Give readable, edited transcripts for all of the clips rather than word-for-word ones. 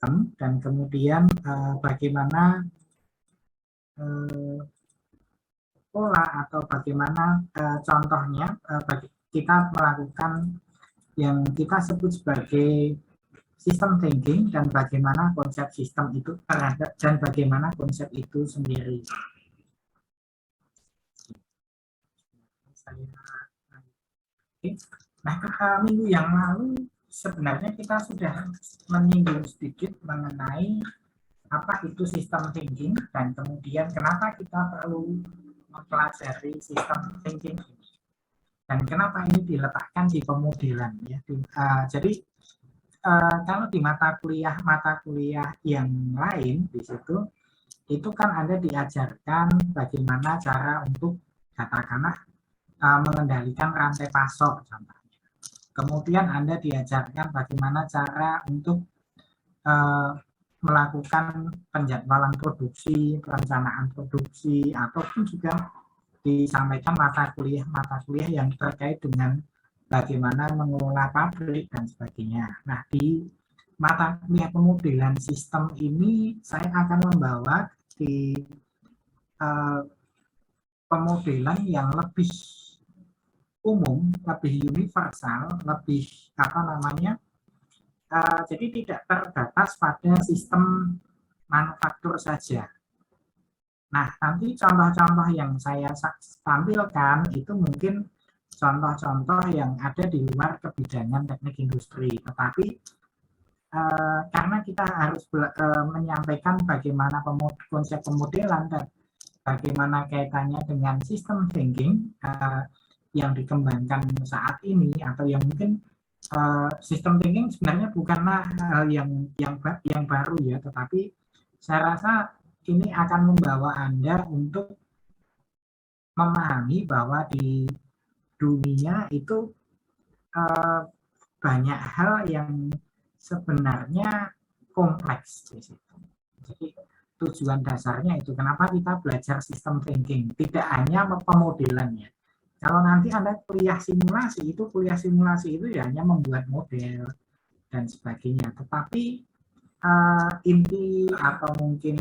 sistem dan kemudian bagaimana pola atau bagaimana contohnya kita melakukan yang kita sebut sebagai sistem thinking dan bagaimana konsep sistem itu terhadap dan bagaimana konsep itu sendiri. Nah, minggu yang lalu sebenarnya kita sudah menyinggung sedikit mengenai apa itu sistem thinking dan kemudian kenapa kita perlu mempelajari sistem thinking ini dan kenapa ini diletakkan di pemodelan ya. Jadi kalau di mata kuliah yang lain di situ itu kan Anda diajarkan bagaimana cara untuk katakanlah mengendalikan rantai pasok contohnya. Kemudian Anda diajarkan bagaimana cara untuk melakukan penjadwalan produksi, perencanaan produksi, ataupun juga disampaikan mata kuliah yang terkait dengan bagaimana mengelola pabrik dan sebagainya. Nah, di mata kuliah pemodelan sistem ini saya akan membawa di pemodelan yang lebih umum, lebih universal, lebih jadi tidak terbatas pada sistem manufaktur saja. Nah, nanti contoh-contoh yang saya tampilkan itu mungkin contoh-contoh yang ada di luar kebijakan teknik industri, tetapi karena kita harus menyampaikan bagaimana konsep pemodelan dan bagaimana kaitannya dengan sistem thinking yang dikembangkan saat ini atau yang mungkin sistem thinking sebenarnya bukanlah hal yang baru ya, tetapi saya rasa ini akan membawa Anda untuk memahami bahwa di dunia itu banyak hal yang sebenarnya kompleks di situ. Jadi tujuan dasarnya itu kenapa kita belajar sistem thinking, tidak hanya pemodelannya. Kalau nanti Anda kuliah simulasi itu ya hanya membuat model dan sebagainya. Tetapi inti atau mungkin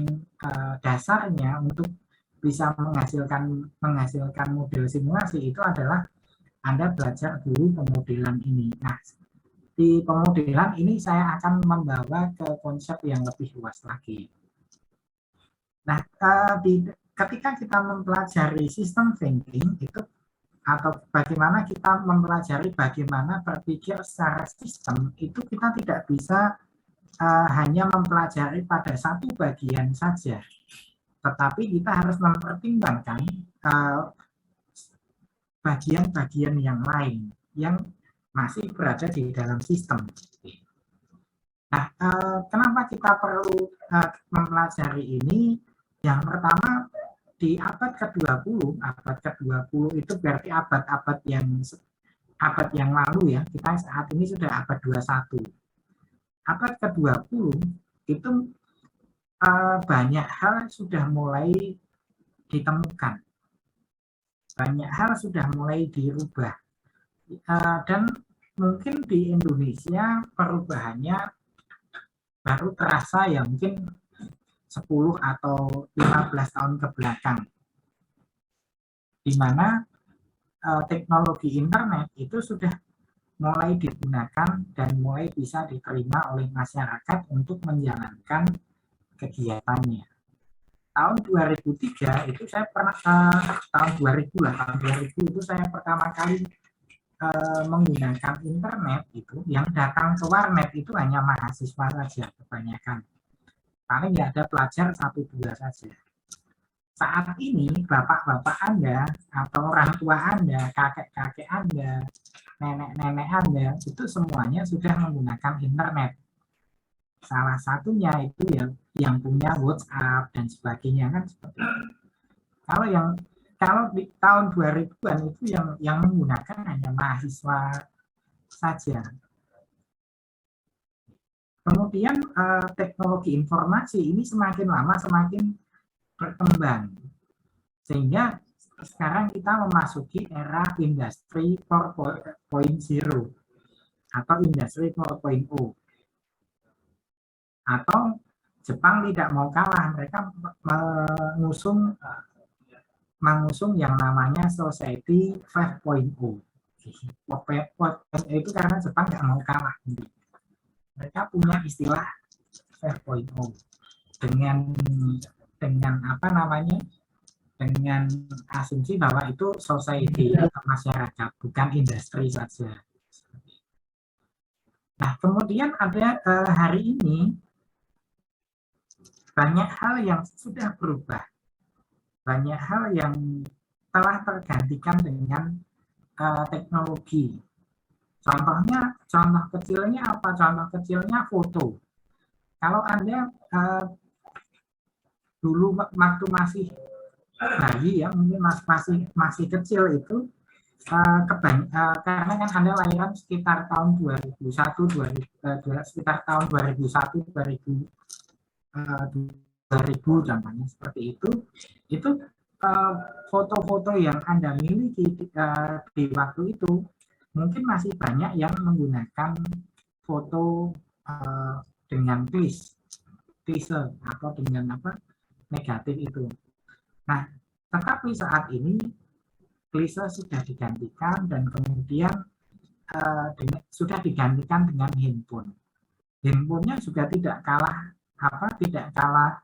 dasarnya untuk bisa menghasilkan model simulasi itu adalah Anda belajar dulu pemodelan ini. Nah, di pemodelan ini saya akan membawa ke konsep yang lebih luas lagi. Nah, ketika kita mempelajari sistem thinking itu atau bagaimana kita mempelajari bagaimana berpikir secara sistem itu kita tidak bisa hanya mempelajari pada satu bagian saja, tetapi kita harus mempertimbangkan bagian-bagian yang lain yang masih berada di dalam sistem. Nah, kenapa kita perlu mempelajari ini? Yang pertama, di abad ke-20 itu berarti abad yang lalu ya, kita saat ini sudah abad 21. Abad ke-20 itu banyak hal sudah mulai ditemukan. Banyak hal sudah mulai dirubah. Dan mungkin di Indonesia perubahannya baru terasa ya mungkin 10 atau 15 tahun ke belakang. Di mana teknologi internet itu sudah mulai digunakan dan mulai bisa diterima oleh masyarakat untuk menjalankan kegiatannya. Tahun 2003 itu saya pernah tahun 2000 itu saya pertama kali menggunakan internet itu yang datang ke warnet itu hanya mahasiswa saja kebanyakan. Paling ya ada pelajar 1-2 saja. Saat ini bapak-bapak Anda atau orang tua Anda, kakek-kakek Anda, nenek-nenek Anda itu semuanya sudah menggunakan internet. Salah satunya itu yang punya WhatsApp dan sebagainya kan seperti itu. Kalau di tahun 2000-an itu yang menggunakan hanya mahasiswa saja. Kemudian teknologi informasi ini semakin lama semakin berkembang. Sehingga sekarang kita memasuki era industri 4.0 atau industri 4.0. Atau Jepang tidak mau kalah, mereka mengusung yang namanya Society 5.0. Itu karena Jepang nggak mau kalah. Mereka punya istilah 5.0 dengan apa namanya, dengan asumsi bahwa itu society atau masyarakat, bukan industri saja. Nah, kemudian ada hari ini banyak hal yang sudah berubah, banyak hal yang telah tergantikan dengan teknologi. Contohnya, contoh kecilnya apa? Contoh kecilnya foto. Kalau Anda dulu waktu masih bayi ya, mungkin masih kecil itu, karena kan Anda lahiran sekitar tahun 2001, sekitar tahun 2001, 2000 contohnya seperti itu foto-foto yang Anda miliki di waktu itu mungkin masih banyak yang menggunakan foto dengan teaser atau dengan apa negatif itu. Nah, tetapi saat ini klise sudah digantikan dan kemudian sudah digantikan dengan handphone. Handphonenya juga tidak kalah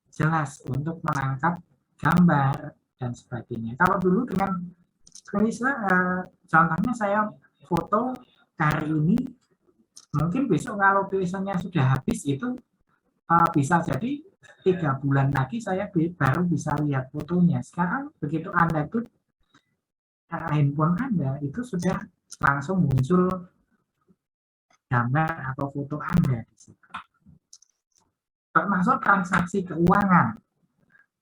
jelas untuk menangkap gambar dan sebagainya. Kalau dulu dengan klise, contohnya saya foto hari ini, mungkin besok kalau klisenya sudah habis itu bisa jadi 3 bulan lagi saya baru bisa lihat fotonya. Sekarang begitu Anda klik handphone Anda, itu sudah langsung muncul gambar atau foto Anda di situ. Termasuk transaksi keuangan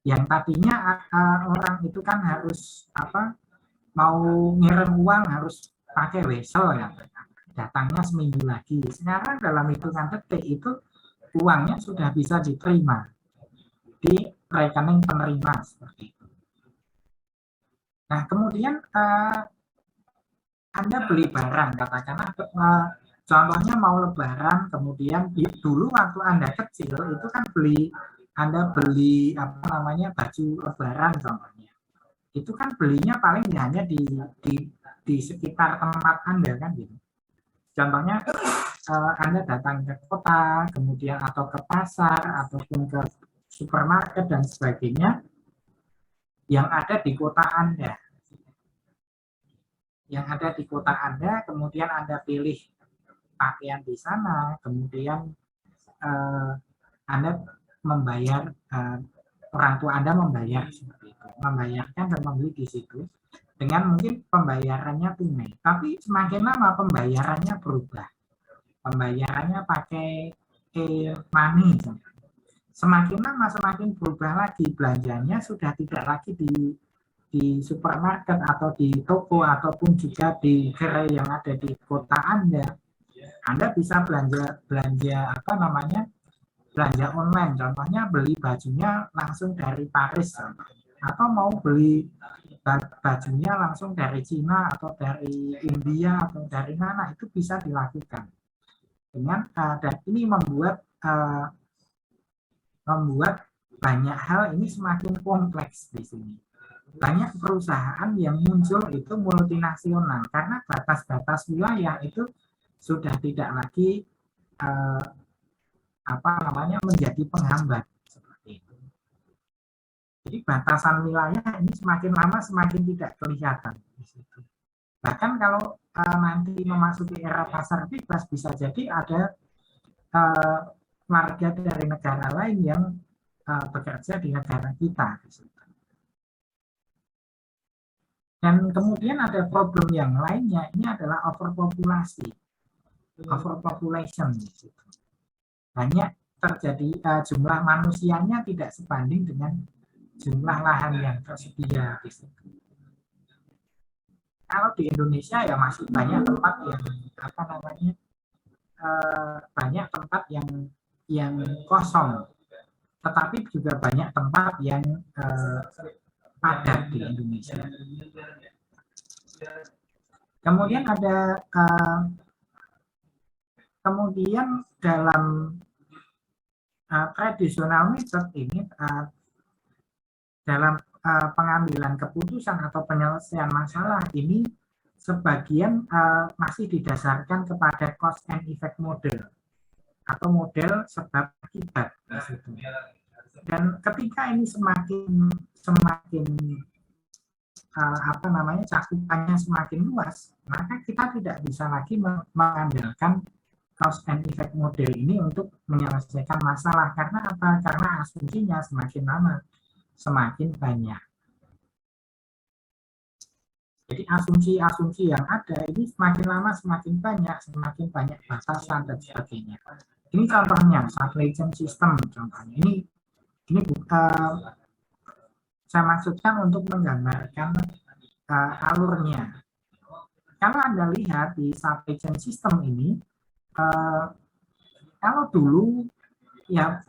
yang tadinya orang itu kan harus mau ngirim uang harus pakai wesel ya, datangnya seminggu lagi. Sekarang dalam hitungan detik itu uangnya sudah bisa diterima di rekening penerima seperti itu. Nah, kemudian Anda beli barang, katakanlah contohnya mau lebaran, kemudian dulu waktu Anda kecil itu kan Anda beli apa namanya baju lebaran contohnya. Itu kan belinya paling hanya di sekitar tempat Anda kan gitu. Contohnya Anda datang ke kota, kemudian atau ke pasar ataupun ke supermarket dan sebagainya yang ada di kota Anda. Yang ada di kota Anda, kemudian Anda pilih pakaian di sana, kemudian Anda membayar, orang tua Anda membayar seperti itu, membayarkan dan membeli di situ dengan mungkin pembayarannya tunai. Tapi semakin lama pembayarannya berubah, pembayarannya pakai e-money. Semakin lama semakin berubah lagi, belanjanya sudah tidak lagi di supermarket atau di toko ataupun juga di gerai yang ada di kota Anda. Anda bisa belanja apa namanya belanja online, contohnya beli bajunya langsung dari Paris atau mau beli bajunya langsung dari Cina atau dari India atau dari mana, itu bisa dilakukan dengan dan ini membuat banyak hal ini semakin kompleks di sini. Banyak perusahaan yang muncul itu multinasional karena batas-batas wilayah itu sudah tidak lagi menjadi penghambat seperti itu. Jadi batasan wilayah ini semakin lama semakin tidak kelihatan di situ. Bahkan kalau nanti memasuki era pasar bebas bisa jadi ada warga dari negara lain yang bekerja di negara kita di situ. Dan kemudian ada problem yang lainnya, ini adalah overpopulation. Banyak terjadi jumlah manusianya tidak sebanding dengan jumlah lahan yang tersedia. Kalau di Indonesia ya masih banyak tempat yang banyak tempat yang kosong, tetapi juga banyak tempat yang padat di Indonesia. Kemudian ada kemudian dalam tradisional method ini dalam pengambilan keputusan atau penyelesaian masalah ini sebagian masih didasarkan kepada cause and effect model atau model sebab akibat. Dan ketika ini semakin cakupannya semakin luas, maka kita tidak bisa lagi mengandalkan cause and effect model ini untuk menyelesaikan masalah. Karena apa? Karena asumsinya semakin lama semakin banyak. Jadi asumsi-asumsi yang ada ini semakin lama semakin banyak batasan dan sebagainya. Ini contohnya supply chain system contohnya. Ini saya maksudkan untuk menggambarkan alurnya. Kalau Anda lihat di supply chain system ini, kalau dulu ya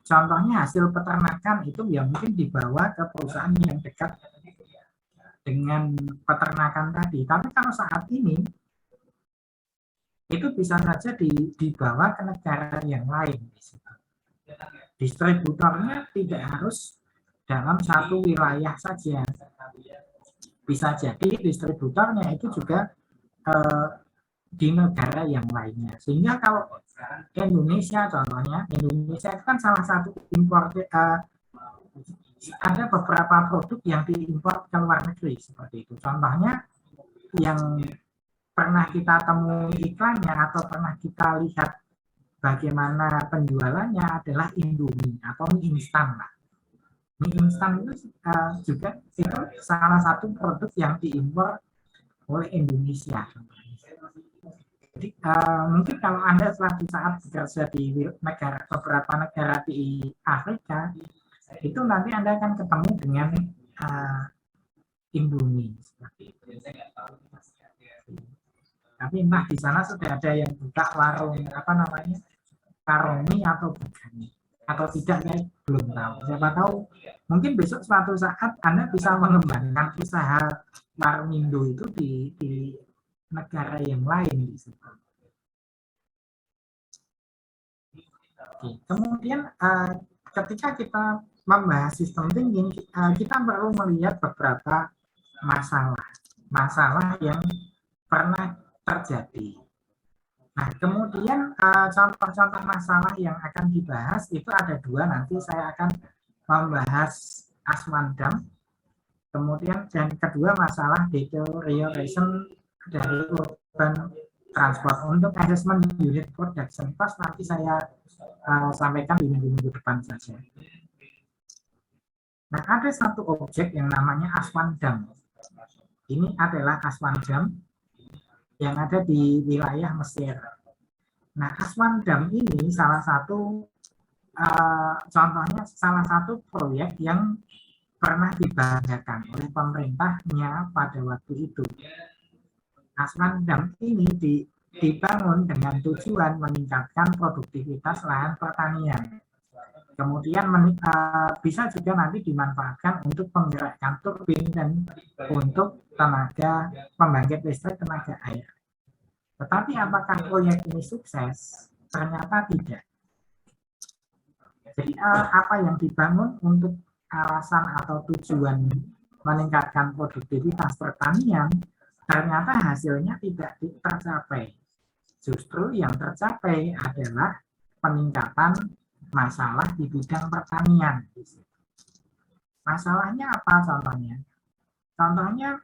contohnya hasil peternakan itu ya mungkin dibawa ke perusahaan yang dekat dengan peternakan tadi. Tapi kalau saat ini itu bisa saja dibawa ke negara yang lain. Distributornya tidak harus dalam satu wilayah saja. Bisa jadi distributornya itu juga di negara yang lainnya. Sehingga kalau Indonesia contohnya, Indonesia itu kan salah satu impor, ada beberapa produk yang diimpor ke luar negeri seperti itu. Contohnya yang pernah kita temui iklannya atau pernah kita lihat bagaimana penjualannya adalah Indomie atau mie instan lah. Mie instan itu juga itu salah satu produk yang diimpor oleh Indonesia. Jadi mungkin kalau Anda suatu saat bekerja di beberapa negara di Afrika, itu nanti Anda akan ketemu dengan Indomie seperti itu. Tapi entah di sana sudah ada yang buka warung warung mie atau bukan, atau tidak, saya belum tahu. Siapa tahu mungkin besok suatu saat Anda bisa mengembangkan usaha warung Indo itu di negara yang lain di situ. Oke. Kemudian ketika kita membahas sistem thinking, kita perlu melihat beberapa masalah yang pernah terjadi. Nah, kemudian contoh-contoh masalah yang akan dibahas itu ada dua. Nanti saya akan membahas Aswandam. Kemudian yang kedua masalah deterioration dari urban transport. Untuk assessment unit production cost nanti saya sampaikan di minggu-minggu depan saja. Nah, ada satu objek yang namanya Aswandam. Ini adalah Aswandam yang ada di wilayah Mesir. Nah, Aswandam ini salah satu contohnya salah satu proyek yang pernah dibanggakan oleh pemerintahnya pada waktu itu. Aswandam ini dibangun dengan tujuan meningkatkan produktivitas lahan pertanian. Kemudian bisa juga nanti dimanfaatkan untuk menggerakkan turbin dan untuk tenaga pembangkit listrik tenaga air. Tetapi apakah proyek ini sukses? Ternyata tidak. Jadi apa yang dibangun untuk alasan atau tujuan meningkatkan produktivitas pertanian, ternyata hasilnya tidak tercapai. Justru yang tercapai adalah peningkatan masalah di bidang pertanian. Masalahnya apa contohnya? Contohnya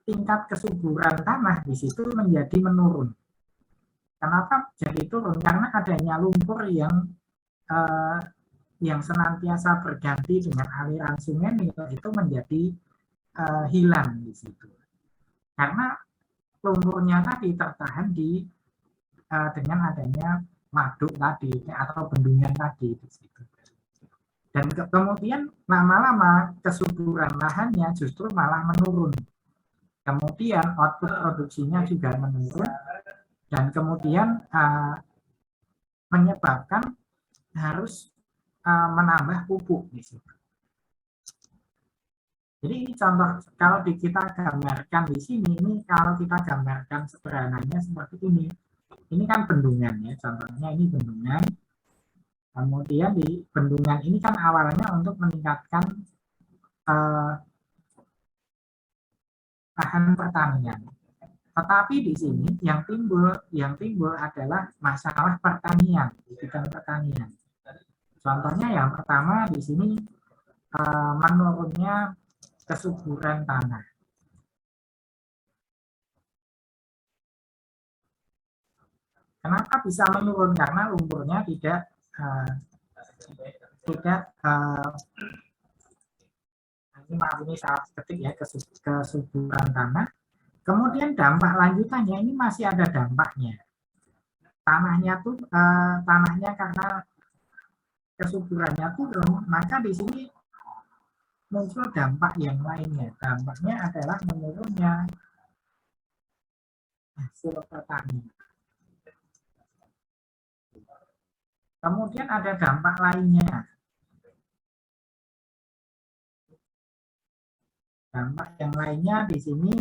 tingkat kesuburan tanah di situ menjadi menurun. Kenapa jadi turun? Karena adanya lumpur yang senantiasa berganti dengan aliran sungai itu menjadi hilang di situ. Karena lumpurnya tadi tertahan dengan adanya waduk tadi atau bendungan tadi di situ. Dan kemudian lama-lama kesuburan lahannya justru malah menurun. Kemudian output produksinya juga menurun dan kemudian menyebabkan harus menambah pupuk di situ. Jadi ini contoh kalau kita gambarkan di sini, ini kalau kita gambarkan sederhananya seperti ini. Ini kan bendungan ya, contohnya ini bendungan. Kemudian di bendungan ini kan awalnya untuk meningkatkan lahan pertanian. Tetapi di sini yang timbul adalah masalah pertanian, di bidang pertanian. Contohnya yang pertama di sini menurunnya kesuburan tanah. Kenapa bisa menurun? Karena lumpurnya tidak ini salah ketik ya, kesuburan tanah. Kemudian dampak lanjutannya ini masih ada dampaknya. Tanahnya karena kesuburannya turun, maka di sini muncul dampak yang lainnya. Dampaknya adalah menurunnya hasil petani. Kemudian ada dampak lainnya. Dampak yang lainnya di sini,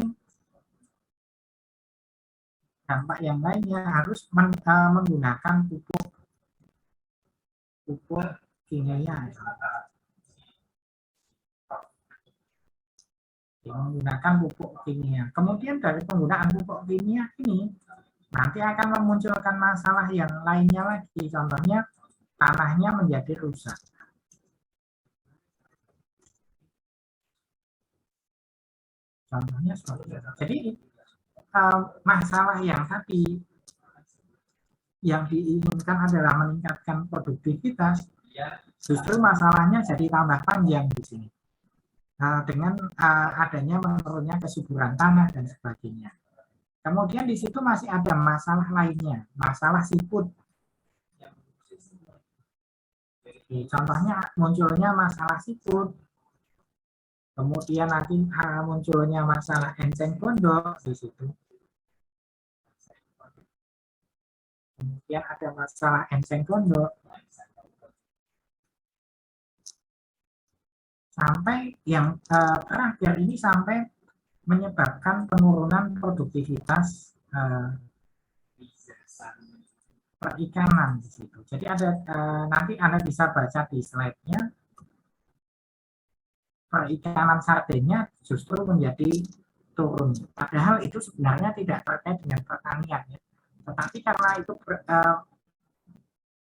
dampak yang lainnya harus menggunakan pupuk kimia. Menggunakan pupuk kimia. Kemudian dari penggunaan pupuk kimia ini nanti akan memunculkan masalah yang lainnya lagi. Contohnya tanahnya menjadi rusak. Contohnya seperti itu. Jadi masalah yang tadi yang diinginkan adalah meningkatkan produktivitas, justru masalahnya jadi tambah panjang di sini. Dengan adanya menurunnya kesuburan tanah dan sebagainya. Kemudian di situ masih ada masalah lainnya, masalah siput. Contohnya munculnya masalah siput, kemudian nanti munculnya masalah enceng gondok di situ. Kemudian ada masalah enceng gondok. Sampai yang terakhir ini sampai menyebabkan penurunan produktivitas perikanan di situ. Jadi ada nanti Anda bisa baca di slide-nya, perikanan sardennya justru menjadi turun. Padahal itu sebenarnya tidak terkait dengan pertanian, ya. Tetapi karena itu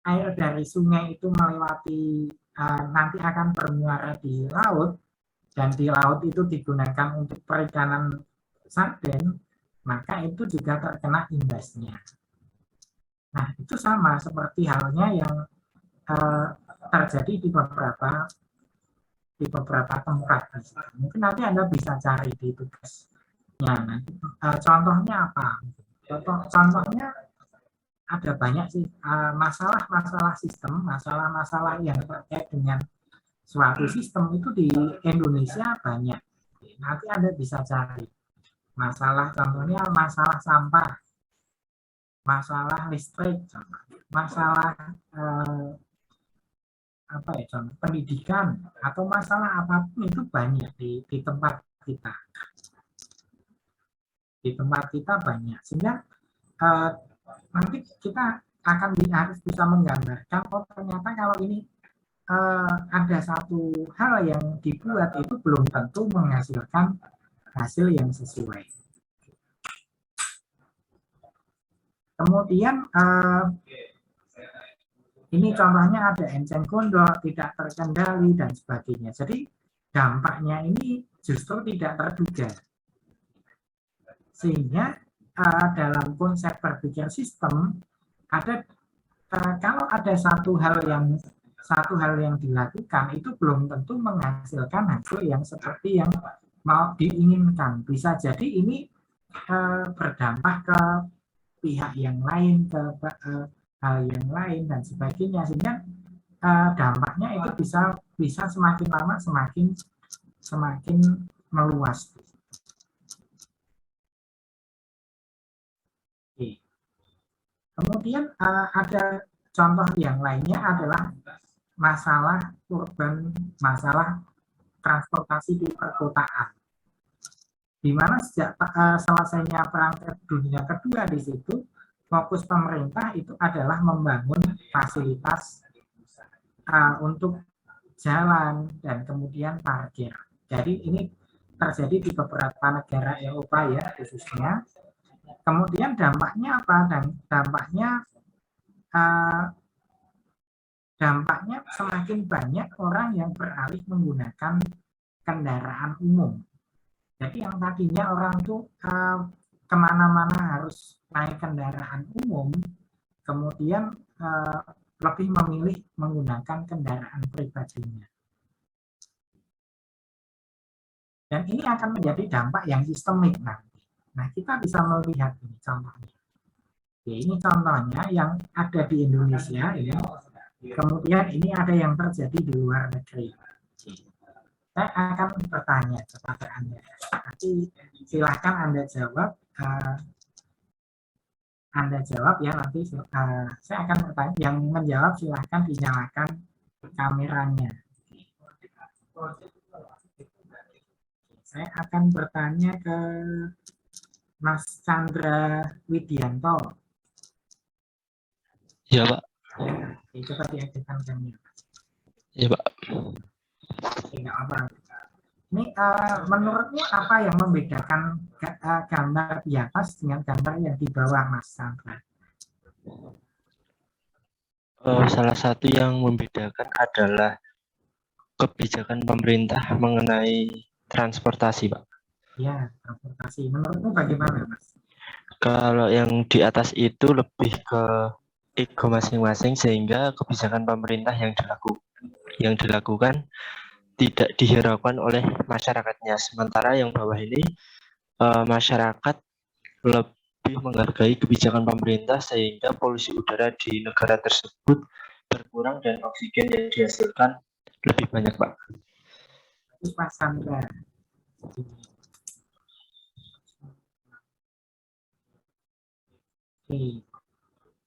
air dari sungai itu melewati nanti akan bermuara di laut, dan di laut itu digunakan untuk perikanan sarden, maka itu juga terkena imbasnya. Nah, itu sama seperti halnya yang terjadi di beberapa tempat. Mungkin nanti Anda bisa cari di tugasnya. Nanti, contohnya apa? Contohnya ada banyak sih masalah-masalah sistem, masalah-masalah yang terkait dengan suatu sistem itu di Indonesia banyak. Nanti Anda bisa cari masalah, contohnya masalah sampah, masalah listrik, masalah pendidikan, atau masalah apapun itu banyak di tempat kita. Di tempat kita banyak, sehingga nanti kita akan harus bisa menggambarkan, oh ternyata kalau ini ada satu hal yang dibuat itu belum tentu menghasilkan hasil yang sesuai. Kemudian ini contohnya ada enceng gondok, tidak terkendali dan sebagainya. Jadi dampaknya ini justru tidak terduga. Sehingga dalam konsep berpikir sistem ada kalau ada satu hal yang dilakukan itu belum tentu menghasilkan hasil yang seperti yang mau diinginkan. Bisa jadi ini berdampak ke pihak yang lain, ke hal yang lain dan sebagainya, sehingga dampaknya itu bisa semakin lama semakin meluas. Oke. Kemudian ada contoh yang lainnya adalah masalah urban, masalah transportasi di perkotaan, di mana sejak selesainya Perang Dunia Kedua di situ fokus pemerintah itu adalah membangun fasilitas untuk jalan dan kemudian parkir. Jadi ini terjadi di beberapa negara Eropa ya khususnya. Kemudian dampaknya apa? Dan dampaknya semakin banyak orang yang beralih menggunakan kendaraan umum. Jadi yang tadinya orang itu kemana-mana harus naik kendaraan umum, kemudian lebih memilih menggunakan kendaraan pribadinya. Dan ini akan menjadi dampak yang sistemik nanti. Nah, kita bisa melihat ini contohnya. Ini contohnya yang ada di Indonesia ini. Kemudian ini ada yang terjadi di luar negeri. Saya akan bertanya kepada Anda. Nanti silahkan Anda jawab. Anda jawab ya, nanti saya akan bertanya. Yang menjawab silahkan dinyalakan kameranya. Saya akan bertanya ke Mas Chandra Widianto. Ya, Pak. Oke, coba diaktifkan kamera. Ya, Pak. Oke, nggak apa. Ini menurutmu apa yang membedakan gambar di atas dengan gambar yang di bawah, Mas Chandra? Salah satu yang membedakan adalah kebijakan pemerintah mengenai transportasi, Pak. Ya, transportasi. Menurutmu bagaimana, Mas? Kalau yang di atas itu lebih ke ego masing-masing sehingga kebijakan pemerintah yang dilakukan tidak dihiraukan oleh masyarakatnya. Sementara yang bawah ini masyarakat lebih menghargai kebijakan pemerintah sehingga polusi udara di negara tersebut berkurang dan oksigen yang dihasilkan lebih banyak, Pak. Itu Mas Chandra. Oke.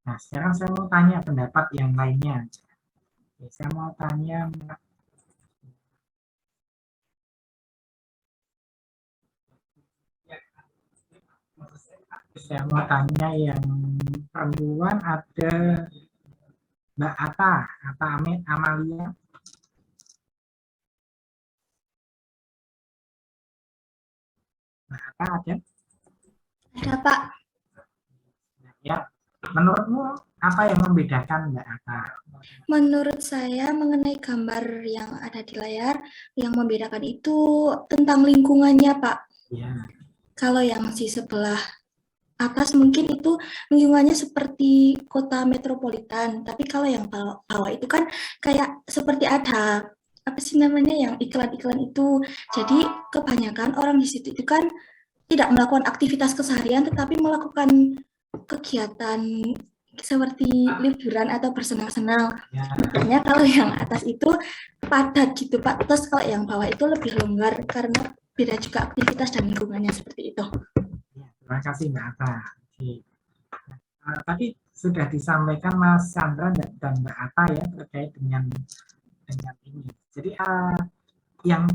Nah, sekarang saya mau tanya pendapat yang lainnya. Oke, saya mau tanya yang perempuan ada Mbak Ata Amalia. Mbak Ata ada? Ada, Pak. Ya, menurutmu apa yang membedakan Mbak Ata? Menurut saya mengenai gambar yang ada di layar, yang membedakan itu tentang lingkungannya, Pak. Ya. Kalau yang di sebelah atas mungkin itu lingkungannya seperti kota metropolitan, tapi kalau yang bawah itu kan kayak seperti ada apa sih namanya yang iklan-iklan itu. Jadi kebanyakan orang di situ itu kan tidak melakukan aktivitas keseharian, tetapi melakukan kegiatan seperti liburan atau bersenang-senang. Ya. Makanya kalau yang atas itu padat gitu, Pak. Terus kalau yang bawah itu lebih longgar karena beda juga aktivitas dan lingkungannya seperti itu. Ya, terima kasih Mbak Ata. Oke. Tadi sudah disampaikan Mas Chandra dan Mbak Ata ya terkait dengan ini. Jadi yang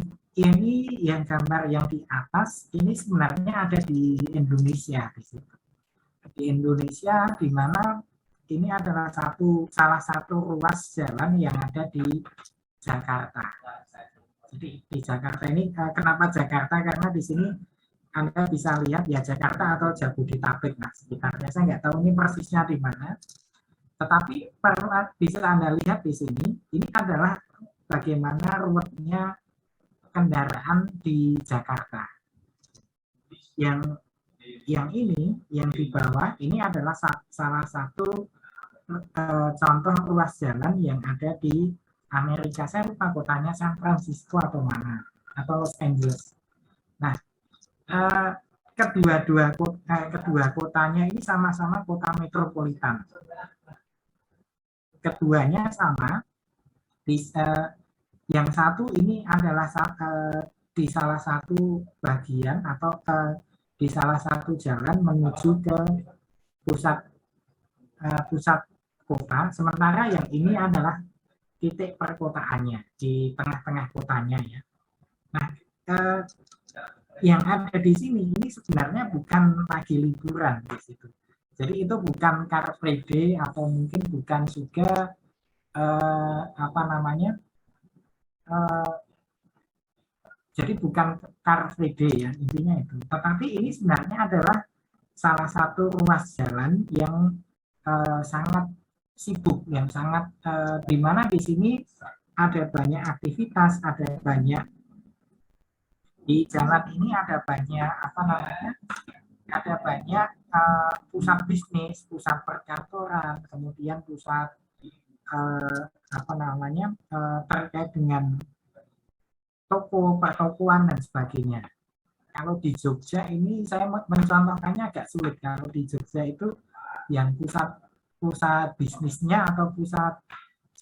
gambar yang di atas ini sebenarnya ada di Indonesia di situ. Di Indonesia di mana ini adalah salah satu ruas jalan yang ada di Jakarta. Jadi di Jakarta ini kenapa Jakarta? Karena di sini Anda bisa lihat ya Jakarta atau Jabodetabek, nah sekitarnya saya nggak tahu ini persisnya di mana. Tetapi bisa Anda lihat di sini, ini adalah bagaimana rutenya kendaraan di Jakarta. Yang ini, yang di bawah, ini adalah salah satu contoh ruas jalan yang ada di Amerika. Saya lupa kotanya San Francisco atau mana, atau Los Angeles. Nah, kedua kotanya ini sama-sama kota metropolitan. Keduanya sama. Yang satu ini adalah di salah satu bagian atau di salah satu jalan menuju ke pusat kota, sementara yang ini adalah titik perkotaannya di tengah-tengah kotanya ya. Nah, yang ada di sini ini sebenarnya bukan lagi liburan di situ. Jadi itu bukan Car Free Day atau mungkin bukan juga apa namanya, jadi bukan Car Free Day ya intinya itu. Tetapi ini sebenarnya adalah salah satu ruas jalan yang sangat sibuk, yang sangat di mana di sini ada banyak aktivitas, ada banyak di jalan ini ada banyak apa namanya, ada banyak pusat bisnis, pusat perkantoran, kemudian pusat apa namanya terkait dengan toko, pertokoan dan sebagainya. Kalau di Jogja ini saya mencontohkannya agak sulit. Kalau di Jogja itu yang pusat bisnisnya atau pusat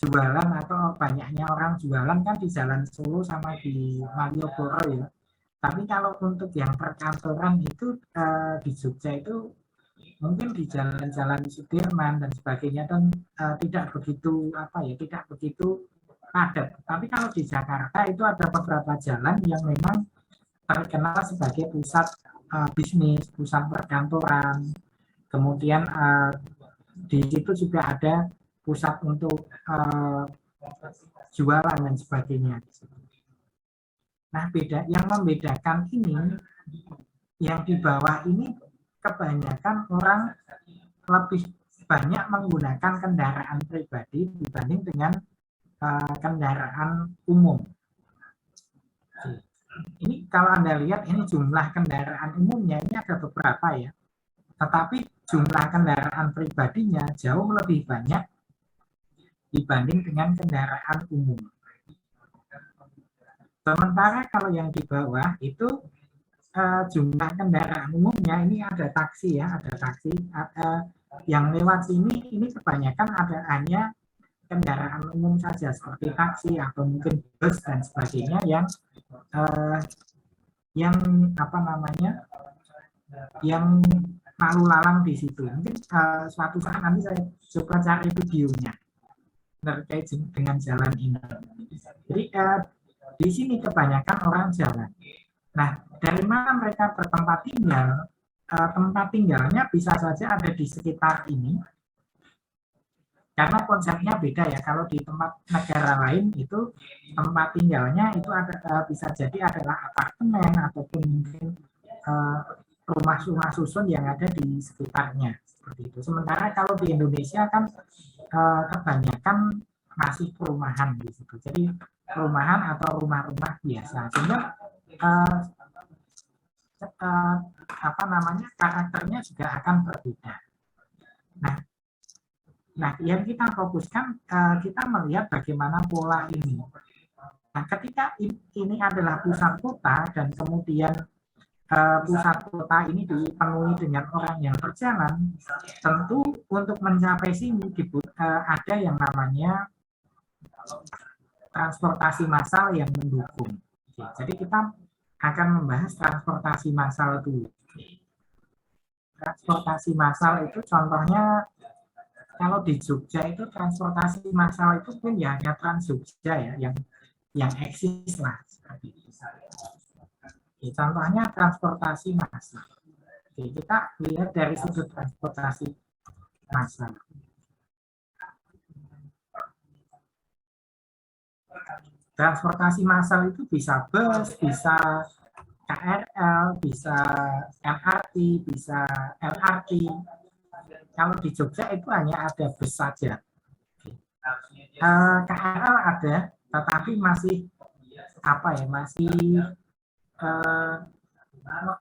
jualan atau banyaknya orang jualan kan di Jalan Solo sama di Malioboro ya. Tapi kalau untuk yang perkantoran itu di Jogja itu mungkin di jalan-jalan Sudirman dan sebagainya dan tidak begitu apa ya, tidak begitu padat. Tapi kalau di Jakarta itu ada beberapa jalan yang memang terkenal sebagai pusat bisnis, pusat perkantoran. Kemudian di situ juga ada pusat untuk jualan dan sebagainya. Nah, yang membedakan ini, yang di bawah ini kebanyakan orang lebih banyak menggunakan kendaraan pribadi dibanding dengan kendaraan umum. Ini kalau Anda lihat ini jumlah kendaraan umumnya ini ada beberapa ya. Tetapi jumlah kendaraan pribadinya jauh lebih banyak dibanding dengan kendaraan umum. Sementara kalau yang di bawah itu jumlah kendaraan umumnya ini ada taksi ya, ada taksi yang lewat sini ini kebanyakan ada hanya kendaraan umum saja seperti taksi atau mungkin bus dan sebagainya yang apa namanya, yang lalu lalang di situ. Mungkin suatu saat nanti saya coba cari videonya terkait dengan jalan ini. Jadi di sini kebanyakan orang jalan. Nah, dari mana mereka bertempat tinggal? Tempat tinggalnya bisa saja ada di sekitar ini. Karena konsepnya beda ya. Kalau di tempat negara lain itu tempat tinggalnya itu ada bisa jadi adalah apartemen ataupun mungkin rumah-rumah susun yang ada di sekitarnya seperti itu. Sementara kalau di Indonesia kan kebanyakan masih perumahan di situ. Jadi perumahan atau rumah-rumah biasa. Sehingga apa namanya, karakternya juga akan berbeda. Nah, yang kita fokuskan, kita melihat bagaimana pola ini. Nah, ketika ini adalah pusat kota dan kemudian pusat kota ini dipenuhi dengan orang yang berjalan, tentu untuk mencapai sini ada yang namanya transportasi massal yang mendukung. Jadi kita akan membahas transportasi massal dulu. Transportasi massal itu contohnya kalau di Jogja itu transportasi massal itu pun ya hanya Trans Jogja ya yang eksis lah seperti itu. Oke, contohnya transportasi massal. Oke, kita lihat dari sudut transportasi massal. Transportasi massal itu bisa bus, bisa KRL, bisa MRT, bisa LRT. Kalau di Jogja itu hanya ada bus saja. KRL ada, tetapi masih apa ya, masih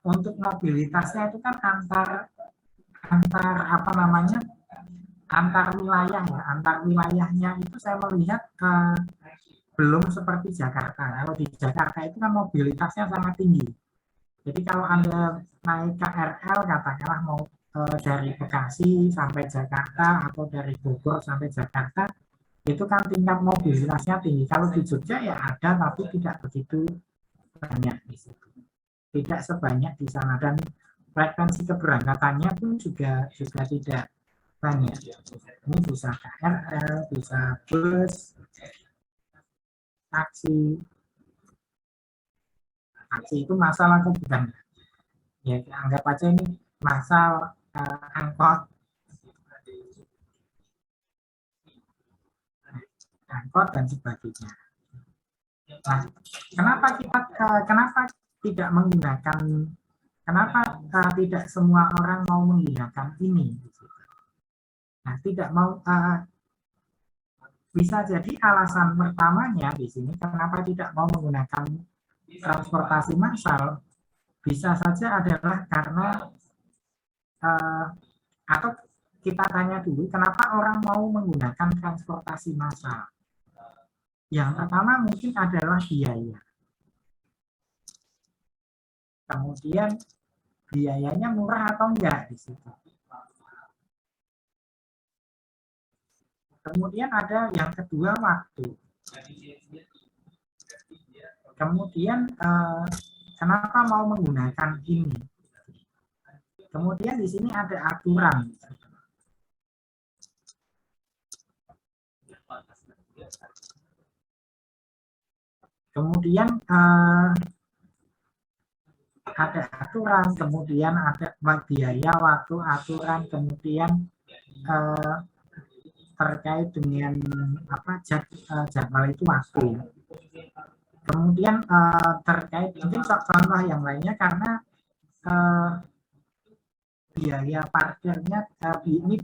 untuk mobilitasnya itu kan antar apa namanya, antar wilayah ya, antar wilayahnya itu saya melihat belum seperti Jakarta. Kalau di Jakarta itu kan mobilitasnya sangat tinggi. Jadi kalau Anda naik KRL katakanlah mau dari Bekasi sampai Jakarta atau dari Bogor sampai Jakarta, itu kan tingkat mobilitasnya tinggi. Kalau di Jogja ya ada, tapi tidak begitu banyak di situ. Tidak sebanyak di sana, dan frekuensi keberangkatannya pun juga tidak banyak. Ini bisa KRL, bisa bus, taksi itu masalah atau bukan? Ya anggap aja ini masalah angkot angkot dan sebagainya. Nah, kenapa tidak menggunakan, kenapa tidak semua orang mau menggunakan ini? Nah, tidak mau, bisa jadi alasan pertamanya di sini kenapa tidak mau menggunakan transportasi massal bisa saja adalah karena atau kita tanya dulu kenapa orang mau menggunakan transportasi massal. Yang pertama mungkin adalah biaya. Kemudian biayanya murah atau enggak di situ. Kemudian ada yang kedua waktu. Kemudian kenapa mau menggunakan ini? Kemudian di sini ada aturan. Kemudian ada aturan, kemudian ada biaya, waktu, aturan, kemudian terkait dengan jadwal itu waktu. Kemudian terkait mungkin contoh yang lainnya karena biaya parkirnya, ini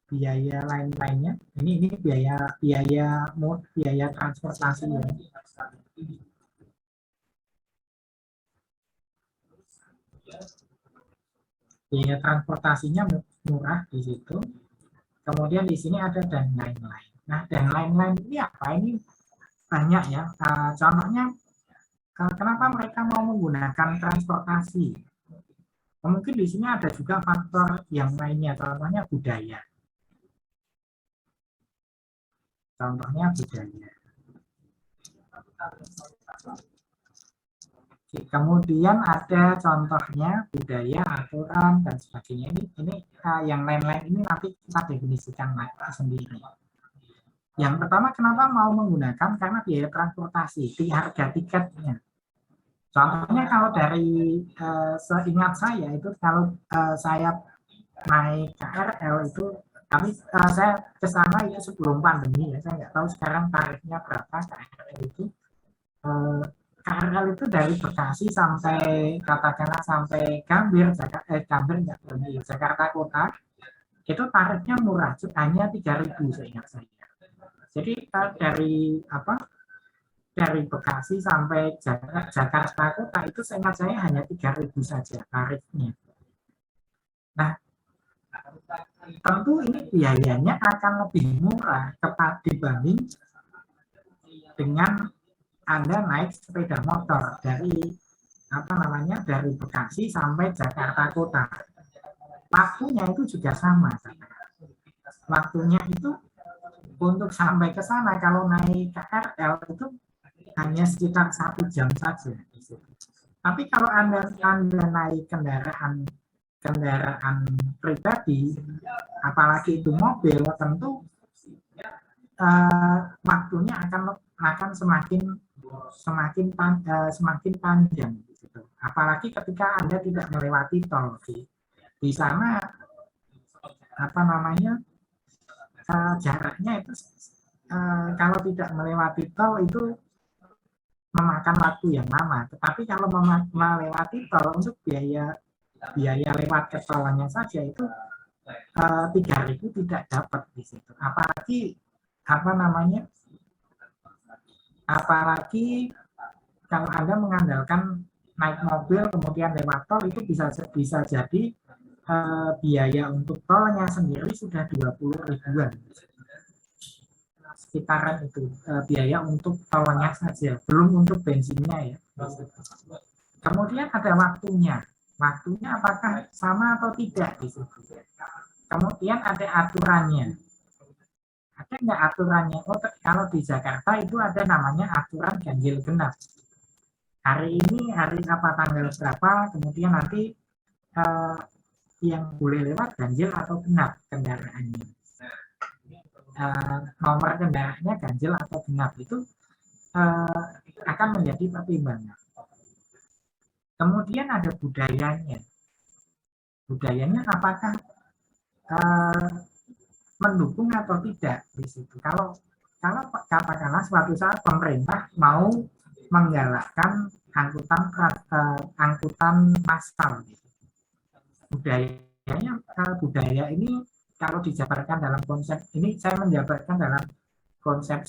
biaya lain-lainnya, ini biaya transportasi ya. Biaya transportasinya murah di situ. Kemudian di sini ada dan lain-lain. Nah, dan lain-lain ini apa? Ini banyak ya. Contohnya, kenapa mereka mau menggunakan transportasi? Mungkin di sini ada juga faktor yang lainnya. Contohnya budaya. Kemudian ada contohnya budaya, aturan dan sebagainya. Ini yang lain-lain ini nanti kita definisikan sendiri. Yang pertama kenapa mau menggunakan karena biaya transportasi, harga tiketnya. Contohnya kalau dari seingat saya itu kalau saya naik KRL itu, tapi saya ke sana itu sebelum pandemi ya, saya nggak tahu sekarang tarifnya berapa KRL itu. KRL itu dari Bekasi sampai katakanlah sampai Gambir, Jakarta Kota, itu tarifnya murah, hanya 3.000 seingat saya. Jadi dari Bekasi sampai Jakarta Kota itu seingat saya hanya 3.000 saja tarifnya. Nah, tentu ini biayanya akan lebih murah dibanding dengan Anda naik sepeda motor dari dari Bekasi sampai Jakarta Kota. Waktunya itu juga sama. Waktunya itu untuk sampai ke sana kalau naik KRL itu hanya sekitar 1 jam saja. Tapi kalau Anda naik kendaraan pribadi, apalagi itu mobil, tentu waktunya akan semakin panjang. Apalagi ketika Anda tidak melewati tol. Di sana jaraknya itu kalau tidak melewati tol itu memakan waktu yang lama. Tetapi kalau melewati tol untuk biaya lewat ke tolnya saja itu 3.000 tidak dapat di situ. Apalagi kalau Anda mengandalkan naik mobil kemudian lewat tol itu bisa jadi biaya untuk tolnya sendiri sudah 20 ribuan. Sekitaran itu biaya untuk tolnya saja, belum untuk bensinnya ya. Kemudian ada waktunya. Waktunya apakah sama atau tidak di situ. Kemudian ada aturannya. Ada nggak aturannya? Kalau di Jakarta itu ada namanya aturan ganjil genap. Hari ini, hari tanggal berapa, kemudian nanti yang boleh lewat ganjil atau genap kendaraannya. Nomor kendaraannya ganjil atau genap itu akan menjadi pertimbangan. Kemudian ada budayanya. Budayanya apakah mendukung atau tidak di situ. Kalau kalau katakanlah suatu saat pemerintah mau menggalakkan angkutan massal, gitu. Budaya ini kalau dijabarkan dalam konsep ini, saya menjabarkan dalam konsep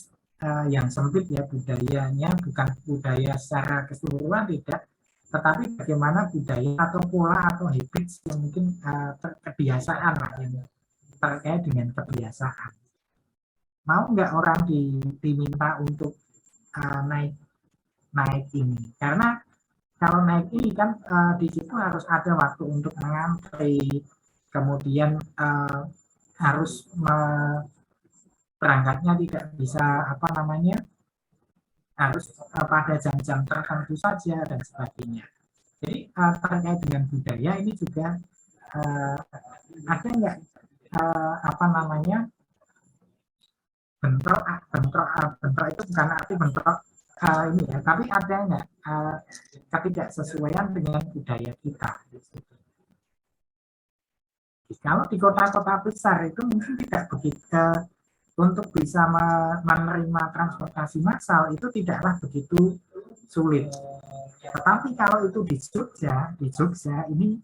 yang sempit ya, budayanya bukan budaya secara keseluruhan, tidak, tetapi bagaimana budaya atau pola atau habits yang mungkin kebiasaan lah, yang terkait dengan kebiasaan. Mau nggak orang diminta untuk naik ini, karena kalau naik ini kan di situ harus ada waktu untuk mengantri, kemudian harus berangkatnya tidak bisa harus pada jam-jam tertentu saja dan sebagainya. Jadi terkait dengan budaya ini juga ada nggak bentrok itu bukan arti bentrok ini ya, tapi ada nggak ketidaksesuaian dengan budaya kita. Kalau di kota-kota besar itu mungkin tidak begitu, untuk bisa menerima transportasi massal itu tidaklah begitu sulit. Tetapi kalau itu di Jogja ini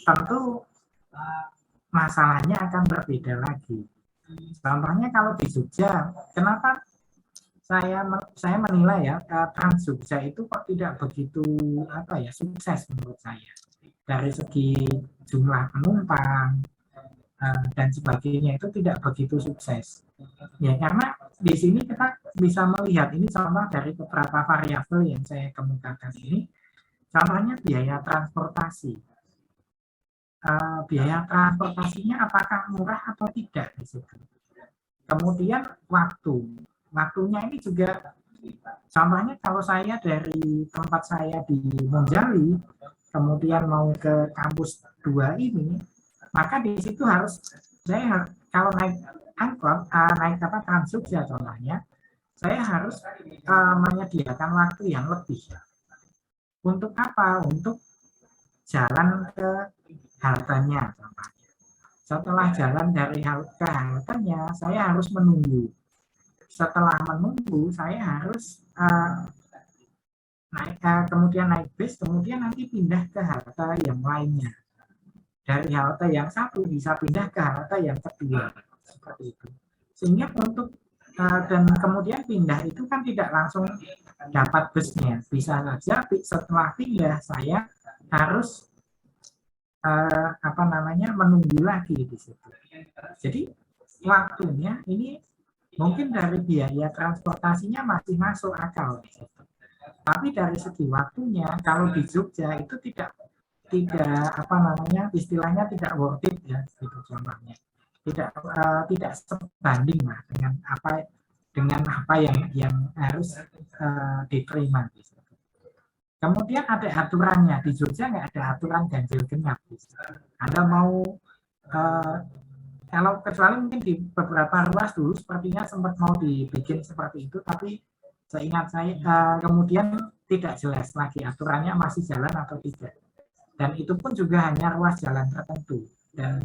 tentu masalahnya akan berbeda lagi. Contohnya kalau di Jogja, kenapa saya menilai ya Trans Jogja itu kok tidak begitu sukses menurut saya dari segi jumlah penumpang dan sebagainya, itu tidak begitu sukses ya, karena di sini kita bisa melihat ini contoh dari beberapa variabel yang saya kemukakan ini. Contohnya biaya transportasi, biaya transportasinya apakah murah atau tidak di situ. Kemudian waktunya ini juga, contohnya kalau saya dari tempat saya di Monjali kemudian mau ke kampus 2 ini, maka di situ saya kalau naik angkot, naik Trans Jogja contohnya, saya harus menyediakan waktu yang lebih. Untuk apa? Untuk jalan ke haltenya contohnya. Setelah jalan dari ke haltenya, saya harus menunggu. Setelah menunggu, saya harus kemudian naik bis, kemudian nanti pindah ke halte yang lainnya. Dari halte yang satu bisa pindah ke halte yang kedua, seperti itu. Sehingga untuk dan kemudian pindah itu kan tidak langsung dapat busnya, bisa saja setelah pindah saya harus menunggu lagi di situ. Jadi waktunya ini mungkin dari biaya transportasinya masih masuk akal di situ. Tapi dari segi waktunya kalau di Jogja itu tidak istilahnya tidak worth it ya, gitu contohnya. Tidak sebanding lah dengan apa yang harus diterima gitu. Kemudian ada aturannya, di Jogja nggak ada aturan ganjil genap gitu. Anda mau kalau kecuali mungkin di beberapa ruas dulu sepertinya sempat mau dibikin seperti itu, tapi seingat saya kemudian tidak jelas lagi aturannya masih jalan atau tidak. Dan itu pun juga hanya ruas jalan tertentu, dan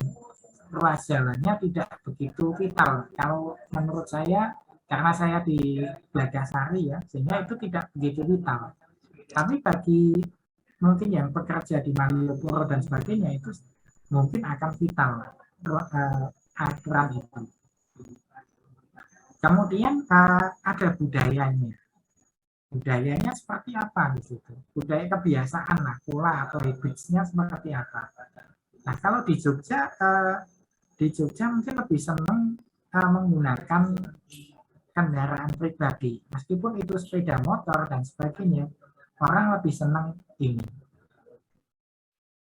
ruas jalannya tidak begitu vital. Kalau menurut saya, karena saya di Bagasari ya, sehingga itu tidak begitu vital. Tapi bagi mungkin yang bekerja di Malioboro dan sebagainya, itu mungkin akan vital aturan itu. Kemudian ada budayanya. Budayanya seperti apa di situ? Budaya kebiasaan lah, pola atau habits-nya seperti apa? Nah, kalau di Jogja mungkin lebih senang menggunakan kendaraan pribadi, meskipun itu sepeda motor dan sebagainya, orang lebih senang ini.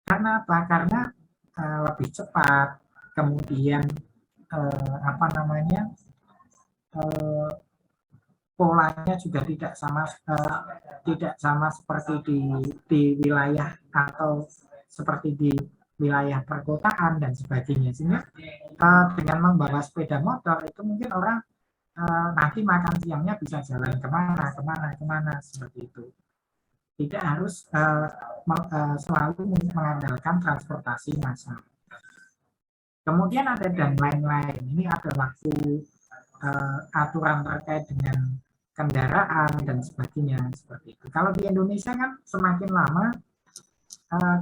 Karena apa? Karena lebih cepat, kemudian polanya juga tidak sama seperti di wilayah atau seperti di wilayah perkotaan dan sebagainya. Sehingga dengan membawa sepeda motor itu mungkin orang nanti makan siangnya bisa jalan kemana seperti itu. Tidak harus selalu mengandalkan transportasi massal. Kemudian ada dan lain-lain. Ini ada waktu aturan terkait dengan kendaraan dan sebagainya seperti itu. Kalau di Indonesia kan semakin lama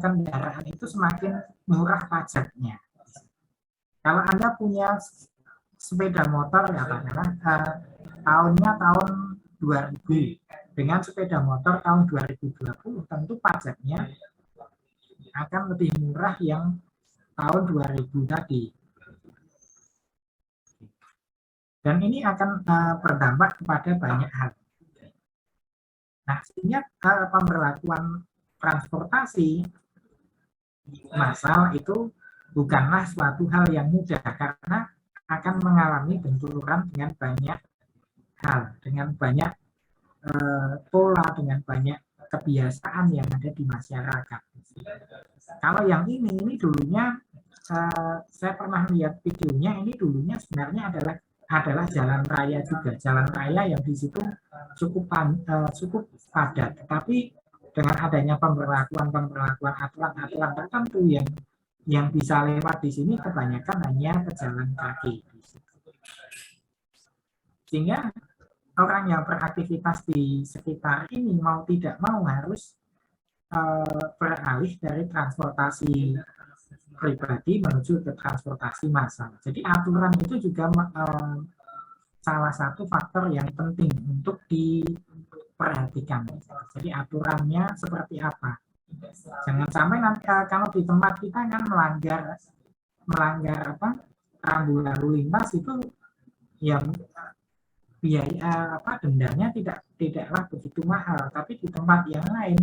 kendaraan itu semakin murah pajaknya. Kalau Anda punya sepeda motor ya tahunnya tahun 2000 dengan sepeda motor tahun 2020 tentu pajaknya akan lebih murah yang tahun 2000 tadi. Dan ini akan berdampak kepada banyak hal. Nah, sehingga pemberlakuan transportasi massal itu bukanlah suatu hal yang mudah karena akan mengalami benturan dengan banyak hal, dengan banyak pola, dengan banyak kebiasaan yang ada di masyarakat. Kalau yang ini dulunya saya pernah lihat videonya, ini dulunya sebenarnya adalah jalan raya juga, jalan raya yang di situ cukup padat, tetapi dengan adanya pemberlakuan aturan tertentu yang bisa lewat di sini kebanyakan hanya pejalan kaki, sehingga orang yang beraktivitas di sekitar ini mau tidak mau harus beralih dari transportasi pribadi menuju ke transportasi massal. Jadi aturan itu juga salah satu faktor yang penting untuk diperhatikan. Jadi aturannya seperti apa? Jangan sampai nanti kalau di tempat kita kan melanggar rambu lalu lintas itu yang biaya dendanya tidaklah begitu mahal, tapi di tempat yang lain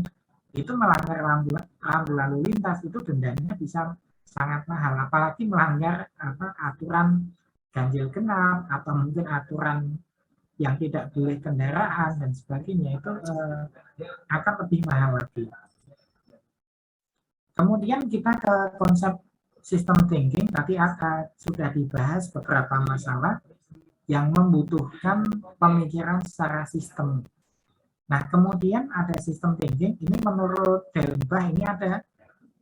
itu melanggar rambu lalu lintas itu dendanya bisa sangat mahal, apalagi melanggar aturan ganjil genap atau mungkin aturan yang tidak boleh kendaraan dan sebagainya, itu akan lebih mahal lagi. Kemudian kita ke konsep system thinking, tadi sudah dibahas beberapa masalah yang membutuhkan pemikiran secara sistem. Nah, kemudian ada system thinking, ini menurut Dellenbach ini ada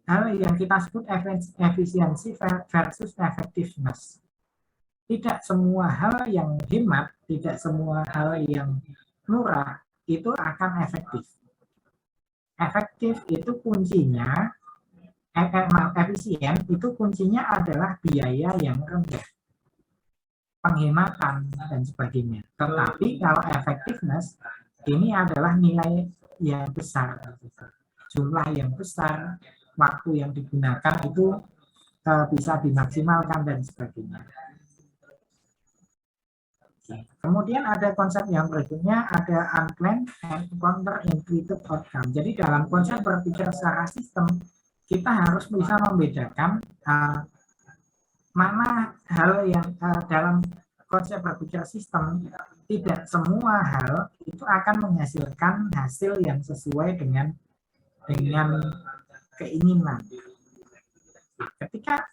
hal yang kita sebut efisiensi versus effectiveness. Tidak semua hal yang hemat, tidak semua hal yang murah itu akan efektif. Efektif itu kuncinya, efisien itu kuncinya adalah biaya yang rendah, penghematan dan sebagainya. Tetapi kalau effectiveness ini adalah nilai yang besar, jumlah yang besar, waktu yang digunakan itu bisa dimaksimalkan dan sebagainya. Kemudian ada konsep yang berikutnya, ada unplanned and counterintuitive outcome. Jadi dalam konsep berpikir secara sistem, kita harus bisa membedakan mana hal yang dalam konsep berpikir sistem, tidak semua hal itu akan menghasilkan hasil yang sesuai dengan keinginan. Ketika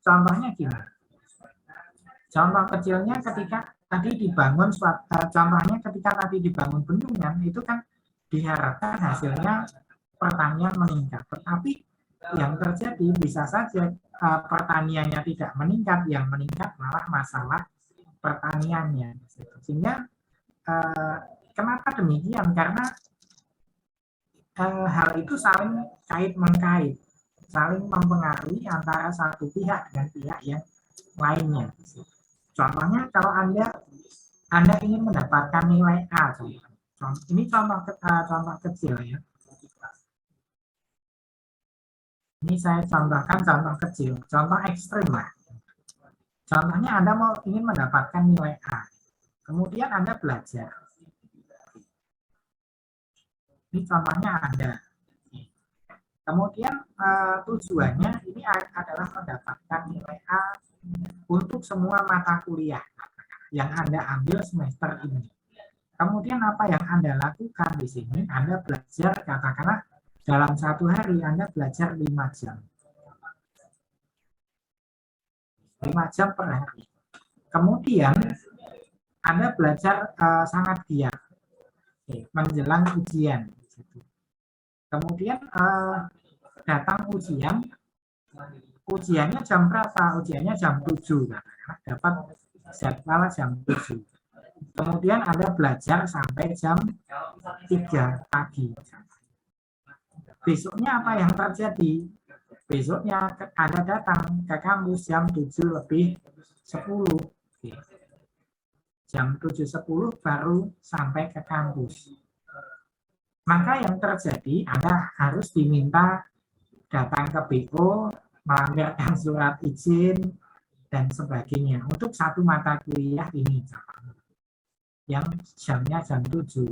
contohnya gini, contoh kecilnya ketika tadi dibangun contohnya ketika tadi dibangun bendungan itu kan diharapkan hasilnya pertanian meningkat, tetapi yang terjadi bisa saja pertaniannya tidak meningkat, yang meningkat malah masalah pertaniannya. Sehingga kenapa demikian? Karena hal itu saling kait-mengkait, saling mempengaruhi antara satu pihak dengan pihak yang lainnya. Contohnya kalau Anda ingin mendapatkan nilai A, ini contoh kecil ya. Ini saya contohkan contoh kecil, contoh ekstrim lah. Contohnya Anda ingin mendapatkan nilai A, kemudian Anda belajar. Ini contohnya Anda. Kemudian tujuannya ini adalah mendapatkan nilai A untuk semua mata kuliah yang Anda ambil semester ini. Kemudian apa yang Anda lakukan di sini? Anda belajar, katakanlah dalam satu hari Anda belajar 5 jam. 5 jam per hari. Kemudian Anda belajar sangat giat menjelang ujian. Kemudian datang ujiannya jam berapa? Ujiannya jam 7. Dapat jadwal jam 7. Kemudian Anda belajar sampai jam 3 pagi. Besoknya apa yang terjadi? Besoknya Anda datang ke kampus jam 7:10. Jam 7:10 baru sampai ke kampus. Maka yang terjadi, Anda harus diminta datang ke BO, melampirkan surat izin, dan sebagainya. Untuk satu mata kuliah ini, yang jamnya jam 7.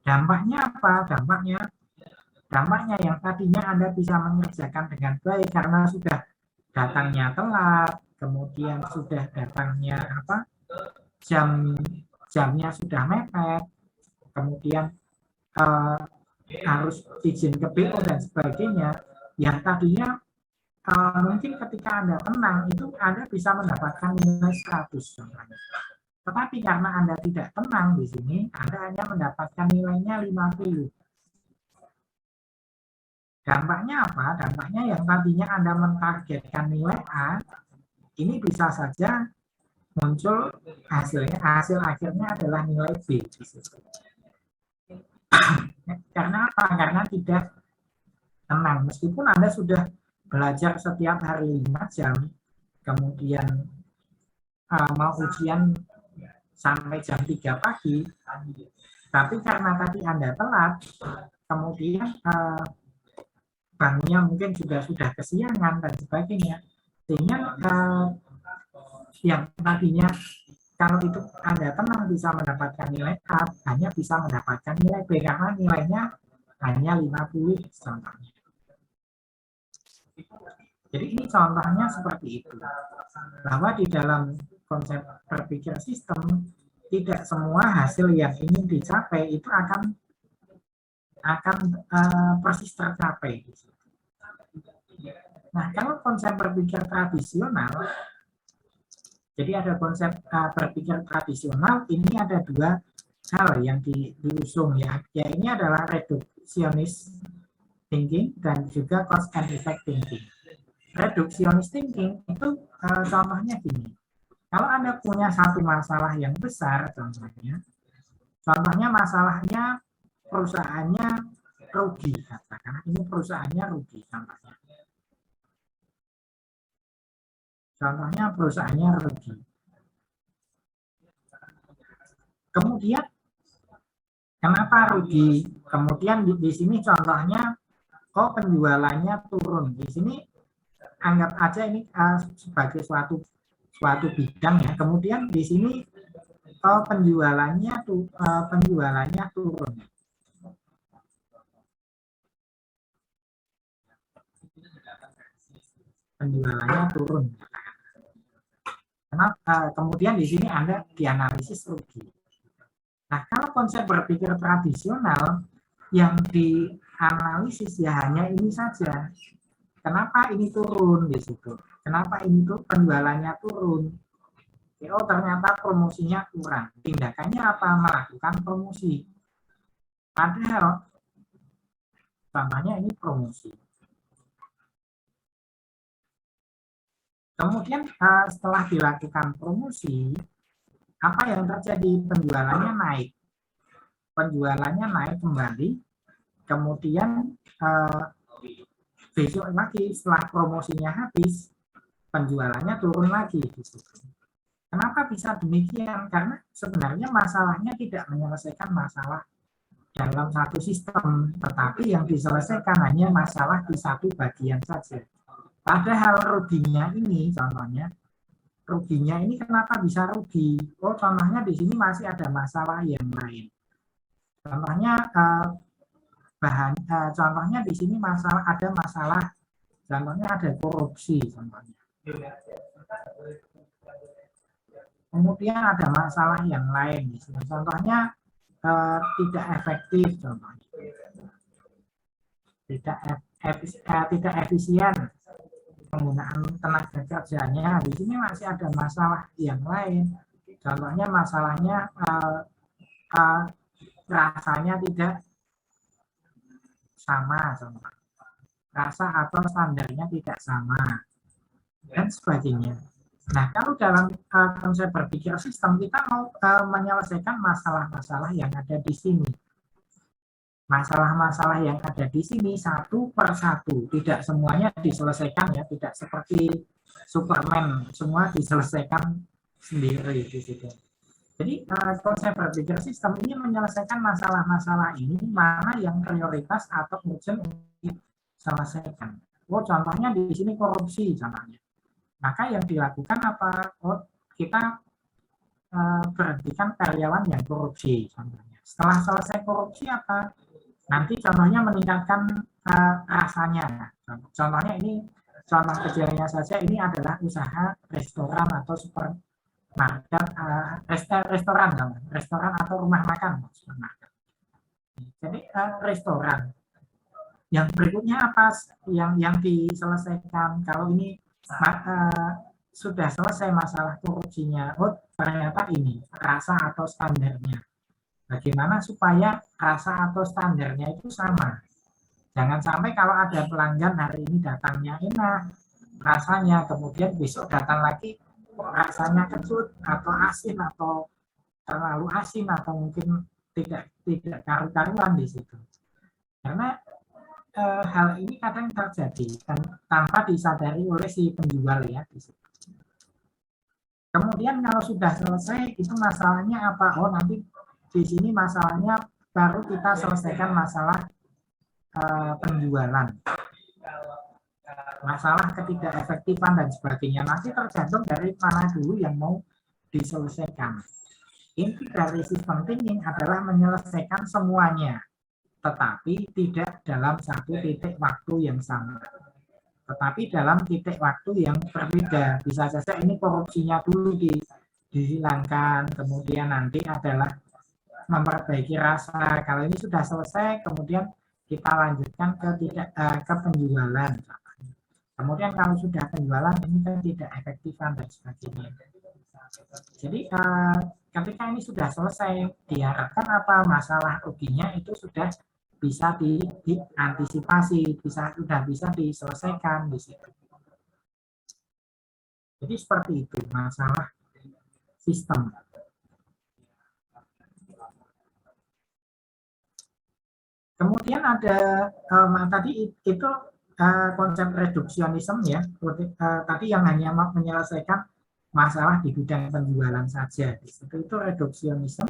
Dampaknya apa? Dampaknya yang tadinya Anda bisa mengerjakan dengan baik karena sudah datangnya telat, kemudian sudah datangnya jamnya sudah mepet, kemudian harus izin ke BO dan sebagainya. Yang tadinya mungkin ketika Anda tenang itu Anda bisa mendapatkan nilai 100 contohnya. Tetapi karena Anda tidak tenang di sini, Anda hanya mendapatkan nilainya 50. Dampaknya apa? Dampaknya yang tadinya Anda mentargetkan nilai A, ini bisa saja muncul hasil akhirnya adalah nilai B. Karena apa? Karena tidak tenang. Meskipun Anda sudah belajar setiap hari 5 jam, kemudian mau ujian sampai jam 3 pagi, tapi karena tadi Anda telat, kemudian bangunnya mungkin juga sudah kesiangan dan sebagainya, sehingga yang tadinya kalau itu Anda tenang bisa mendapatkan nilai A, hanya bisa mendapatkan nilai B karena nilainya hanya 50 contohnya. Jadi ini contohnya seperti itu. Bahwa di dalam konsep berpikir sistem, tidak semua hasil yang ingin dicapai itu akan persis tercapai. Nah, kalau konsep berpikir tradisional, jadi ada konsep berpikir tradisional, ini ada dua hal yang diusung ya. Ya, ini adalah reduksionis thinking dan juga cause and effect thinking. Reduksionis thinking itu contohnya gini. Kalau Anda punya satu masalah yang besar, contohnya masalahnya perusahaannya rugi, katakan ini perusahaannya rugi, contohnya perusahaannya rugi. Kemudian kenapa rugi? Kemudian di sini contohnya penjualannya turun. Di sini anggap aja ini sebagai suatu bidang ya. Kemudian di sini penjualannya turun. Penjualannya turun. Kemudian di sini Anda dianalisis rugi. Nah, kalau konsep berpikir tradisional yang dianalisis ya hanya ini saja. Kenapa ini turun di situ? Kenapa ini tuh penjualannya turun? Oh, ternyata promosinya kurang. Tindakannya apa? Melakukan promosi. Padahal contohnya ini promosi. Kemudian setelah dilakukan promosi, apa yang terjadi? Penjualannya naik. Penjualannya naik kembali. Kemudian besok lagi setelah promosinya habis, penjualannya turun lagi. Kenapa bisa demikian? Karena sebenarnya masalahnya tidak menyelesaikan masalah dalam satu sistem, tetapi yang diselesaikan hanya masalah di satu bagian saja. Padahal ruginya ini, contohnya, ruginya ini kenapa bisa rugi? Oh, contohnya di sini masih ada masalah yang lain. Contohnya contohnya di sini ada masalah, contohnya ada korupsi, contohnya. Kemudian ada masalah yang lain, contohnya tidak efektif, contohnya tidak efisien penggunaan tenaga kerjanya. Di sini masih ada masalah yang lain, contohnya masalahnya rasanya tidak sama, rasa atau standarnya tidak sama dan sebagainya. Nah, kalau dalam konsep berpikir sistem, kita mau menyelesaikan masalah-masalah yang ada di sini. Masalah-masalah yang ada di sini satu per satu, tidak semuanya diselesaikan ya, tidak seperti Superman, semua diselesaikan sendiri di situ. Jadi konsep berpikir sistem ini menyelesaikan masalah-masalah ini, mana yang prioritas atau urgent untuk diselesaikan. Oh, contohnya di sini korupsi contohnya. Maka yang dilakukan apa? Oh, kita berhentikan karyawan yang korupsi contohnya. Setelah selesai korupsi apa? Nanti contohnya meningkatkan rasanya. Contohnya ini, contoh kecilnya saja ini adalah usaha restoran atau supermarket, restoran atau rumah makan. Jadi restoran. Yang berikutnya apa yang diselesaikan? Kalau ini sudah selesai masalah korupsinya, oh ternyata ini rasa atau standarnya. Bagaimana supaya rasa atau standarnya itu sama? Jangan sampai kalau ada pelanggan hari ini datangnya enak rasanya, kemudian besok datang lagi rasanya kecut atau asin atau terlalu asin atau mungkin tidak karu-karuan di situ. Karena hal ini kadang terjadi tanpa disadari oleh si penjual ya di situ. Kemudian kalau sudah selesai itu masalahnya apa? Oh nanti di sini masalahnya baru kita selesaikan masalah penjualan, masalah ketidakefektifan dan sebagainya. Nanti tergantung dari mana dulu yang mau diselesaikan. Inti dari sistem thinking adalah menyelesaikan semuanya, tetapi tidak dalam satu titik waktu yang sama, tetapi dalam titik waktu yang berbeda. Bisa saja ini korupsinya dulu dihilangkan, kemudian nanti adalah memperbaiki rasa. Kalau ini sudah selesai, kemudian kita lanjutkan ke penjualan. Kemudian kalau sudah penjualan ini kan tidak efektifan dan sebagainya. Jadi ketika ini sudah selesai, diharapkan apa masalah ruginya itu sudah bisa diantisipasi, sudah bisa diselesaikan di situ. Jadi seperti itu masalah sistem. Kemudian ada tadi itu konsep reduksionisme ya, tadi yang hanya menyelesaikan masalah di bidang penjualan saja. Itu reduksionisme.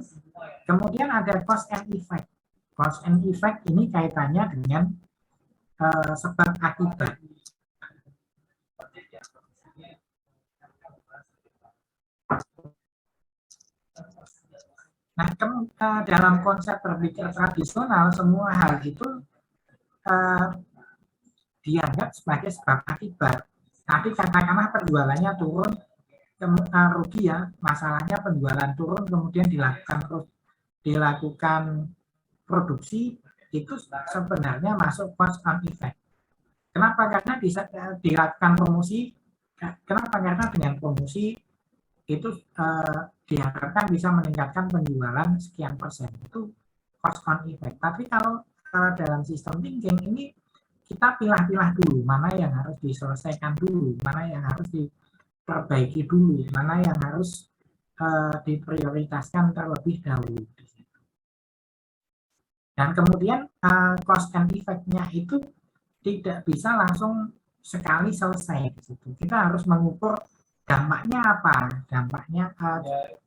Kemudian ada cause and effect. Cause and effect ini kaitannya dengan sebab akibat. Nah, dalam konsep berpikir tradisional, semua hal itu dianggap sebagai sebab akibat. Tadi katakanlah penjualannya turun, rugi ya, masalahnya penjualan turun, kemudian dilakukan produksi, itu sebenarnya masuk cause and effect. Kenapa? Karena bisa dilakukan promosi. Kenapa? Karena dengan promosi itu diharapkan bisa meningkatkan penjualan sekian persen. Itu cause and effect. Tapi kalau dalam sistem thinking ini kita pilah-pilah dulu mana yang harus diselesaikan dulu, mana yang harus diperbaiki dulu, mana yang harus diprioritaskan terlebih dahulu. Dan kemudian cause and effect-nya itu tidak bisa langsung sekali selesai. Kita harus mengukur dampaknya apa? Dampaknya,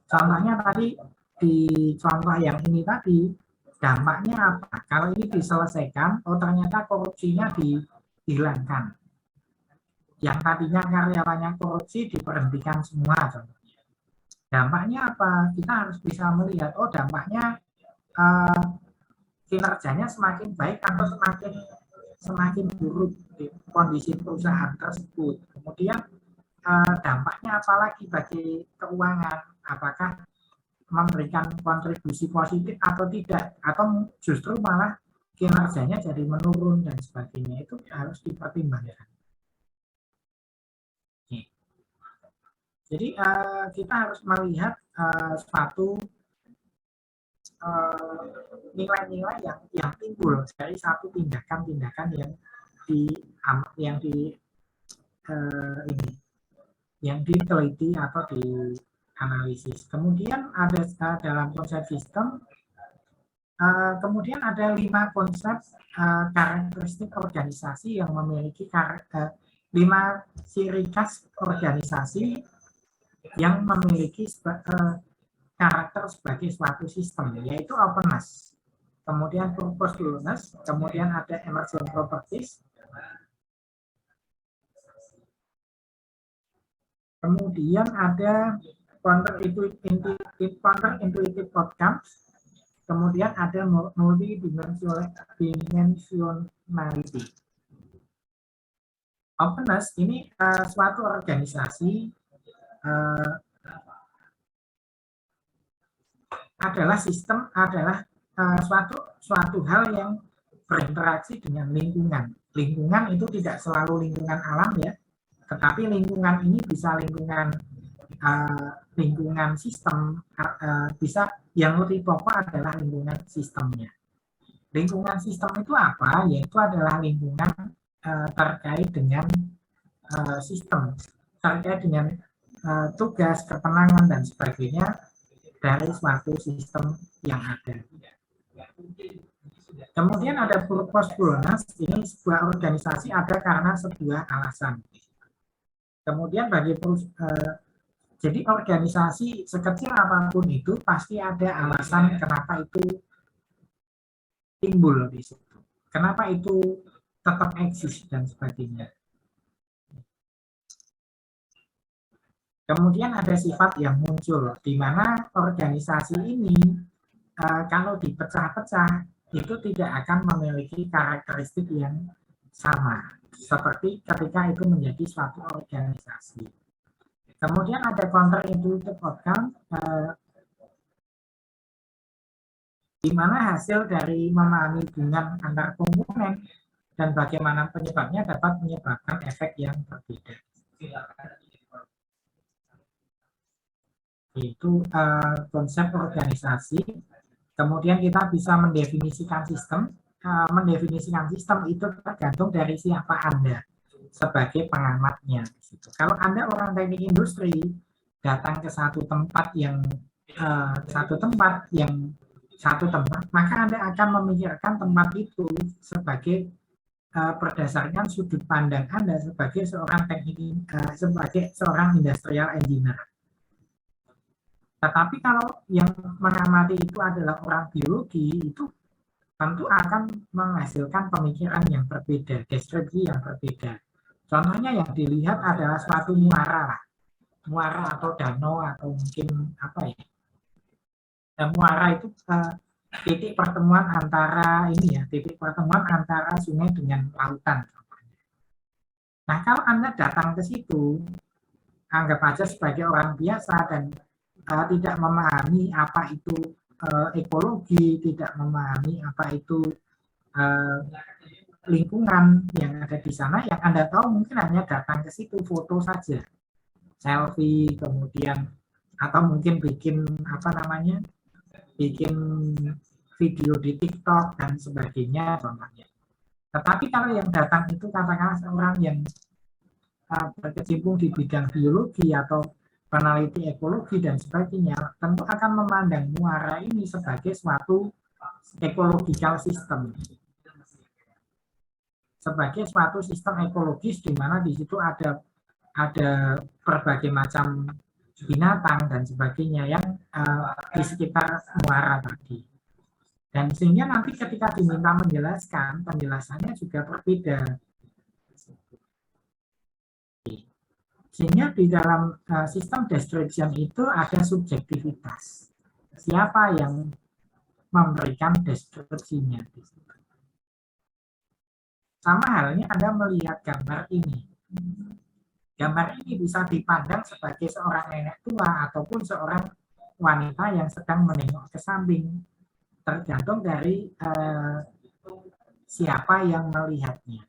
contohnya tadi di contoh yang ini tadi, dampaknya apa? Kalau ini diselesaikan, oh ternyata korupsinya dihilangkan. Yang tadinya karyawannya korupsi diberhentikan semua. Contohnya. Dampaknya apa? Kita harus bisa melihat, oh dampaknya kinerjanya semakin baik atau semakin buruk di kondisi perusahaan tersebut. Kemudian dampaknya apalagi bagi keuangan, apakah memberikan kontribusi positif atau tidak, atau justru malah kinerjanya jadi menurun dan sebagainya, itu harus dipertimbangkan. Oke. Jadi kita harus melihat suatu nilai-nilai yang timbul dari satu tindakan-tindakan yang yang diteliti atau dianalisis. Kemudian ada dalam konsep sistem, kemudian ada 5 konsep karakteristik organisasi yang memiliki 5 ciri khas organisasi yang memiliki karakter sebagai suatu sistem, yaitu openness, kemudian purposefulness, kemudian ada emergent properties, kemudian ada counterintuitive outcomes, kemudian ada multidimensionality. Openness ini suatu organisasi adalah sistem, adalah suatu hal yang berinteraksi dengan lingkungan. Lingkungan itu tidak selalu lingkungan alam ya, tetapi lingkungan ini bisa lingkungan sistem, bisa yang lebih pokok adalah lingkungan sistemnya. Lingkungan sistem itu apa? Yaitu adalah lingkungan terkait dengan sistem, terkait dengan tugas, ketenangan, dan sebagainya dari suatu sistem yang ada. Kemudian ada purposefulness, ini sebuah organisasi ada karena sebuah alasan. Kemudian jadi organisasi sekecil apapun itu pasti ada alasan kenapa itu timbul di situ, kenapa itu tetap eksis dan sebagainya. Kemudian ada sifat yang muncul, di mana organisasi ini kalau dipecah-pecah itu tidak akan memiliki karakteristik yang sama, seperti ketika itu menjadi suatu organisasi. Kemudian ada counterintuitive outcome, di mana hasil dari memahami hubungan antar komponen dan bagaimana penyebabnya dapat menyebabkan efek yang berbeda. Itu konsep organisasi. Kemudian kita bisa mendefinisikan sistem. Mendefinisikan sistem itu tergantung dari siapa Anda sebagai pengamatnya. Kalau Anda orang teknik industri datang ke satu tempat, maka Anda akan memikirkan tempat itu sebagai berdasarkan sudut pandang Anda sebagai seorang sebagai seorang industrial engineer. Tetapi kalau yang mengamati itu adalah orang biologi, itu tentu akan menghasilkan pemikiran yang berbeda, deskripsi yang berbeda. Contohnya yang dilihat adalah suatu muara atau danau atau mungkin apa ya? Muara itu titik pertemuan antara sungai dengan lautan. Nah, kalau Anda datang ke situ, anggap aja sebagai orang biasa dan tidak memahami apa itu ekologi, tidak memahami apa itu lingkungan yang ada di sana, yang Anda tahu mungkin hanya datang ke situ foto saja, selfie, kemudian atau mungkin bikin video di TikTok dan sebagainya contohnya. Tetapi kalau yang datang itu katakanlah seorang yang berkecimpung di bidang biologi atau peneliti ekologi dan sebagainya, tentu akan memandang muara ini sebagai suatu ecological system, sebagai suatu sistem ekologis di mana di situ ada berbagai macam binatang dan sebagainya yang di sekitar muara tadi. Dan sehingga nanti ketika diminta menjelaskan, penjelasannya juga berbeda. Sehingga di dalam sistem description itu ada subjektivitas. Siapa yang memberikan deskripsinya. Sama halnya Anda melihat gambar ini. Gambar ini bisa dipandang sebagai seorang nenek tua ataupun seorang wanita yang sedang menengok ke samping. Tergantung dari siapa yang melihatnya.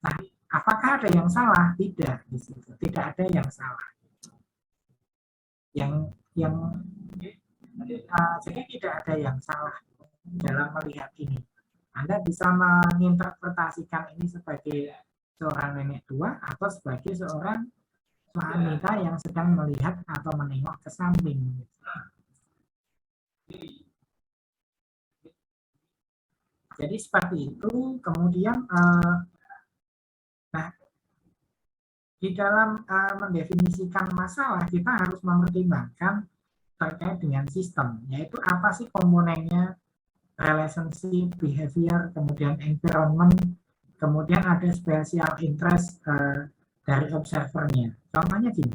Nah, apakah ada yang salah? Tidak, di situ. Tidak ada yang salah. Jadi tidak ada yang salah dalam melihat ini. Anda bisa menginterpretasikan ini sebagai seorang nenek tua atau sebagai seorang wanita yang sedang melihat atau menengok ke samping. Jadi seperti itu. Kemudian nah, di dalam mendefinisikan masalah kita harus mempertimbangkan terkait dengan sistem, yaitu apa sih komponennya, relationship, behavior, kemudian environment, kemudian ada special interest dari observernya. Contohnya gini,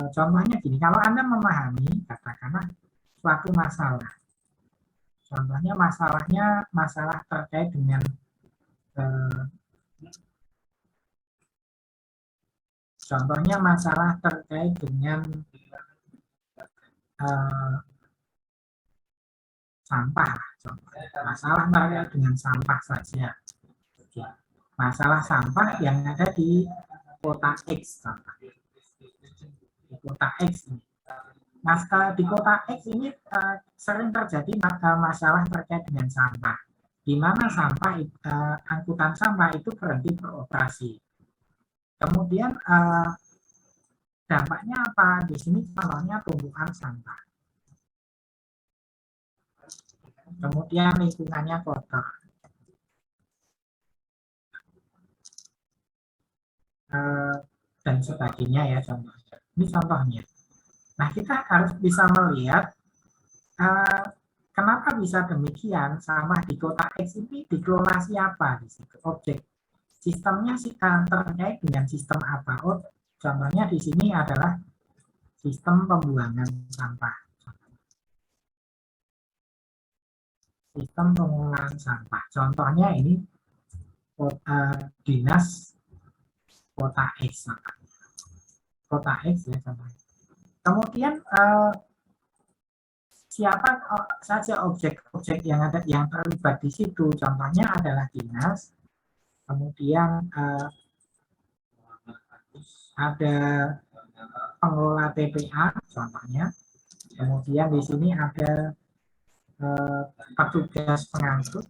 contohnya gini, kalau Anda memahami katakanlah suatu masalah, contohnya masalah terkait dengan sampah, masalah terkait dengan sampah saja. Masalah sampah yang ada di kota X, di kota X ini. Nah, di kota X ini sering terjadi masalah terkait dengan sampah, di mana sampah angkutan sampah itu berhenti beroperasi. Kemudian dampaknya apa? Di sini contohnya tumpukan sampah. Kemudian lingkungannya kotor. Dan sebagainya ya contohnya. Ini contohnya. Nah, kita harus bisa melihat kenapa bisa demikian, sama di kota X ini dikelola siapa di situ, objek. Sistemnya terkait dengan sistem apa? Oh, contohnya di sini adalah sistem pembuangan sampah. Sistem pengolahan sampah. Contohnya ini dinas kota X. Kota X ya contohnya. Kemudian siapa saja objek-objek yang terlibat di situ? Contohnya adalah dinas. Kemudian ada pengelola TPA contohnya. Kemudian di sini ada petugas pengangkut.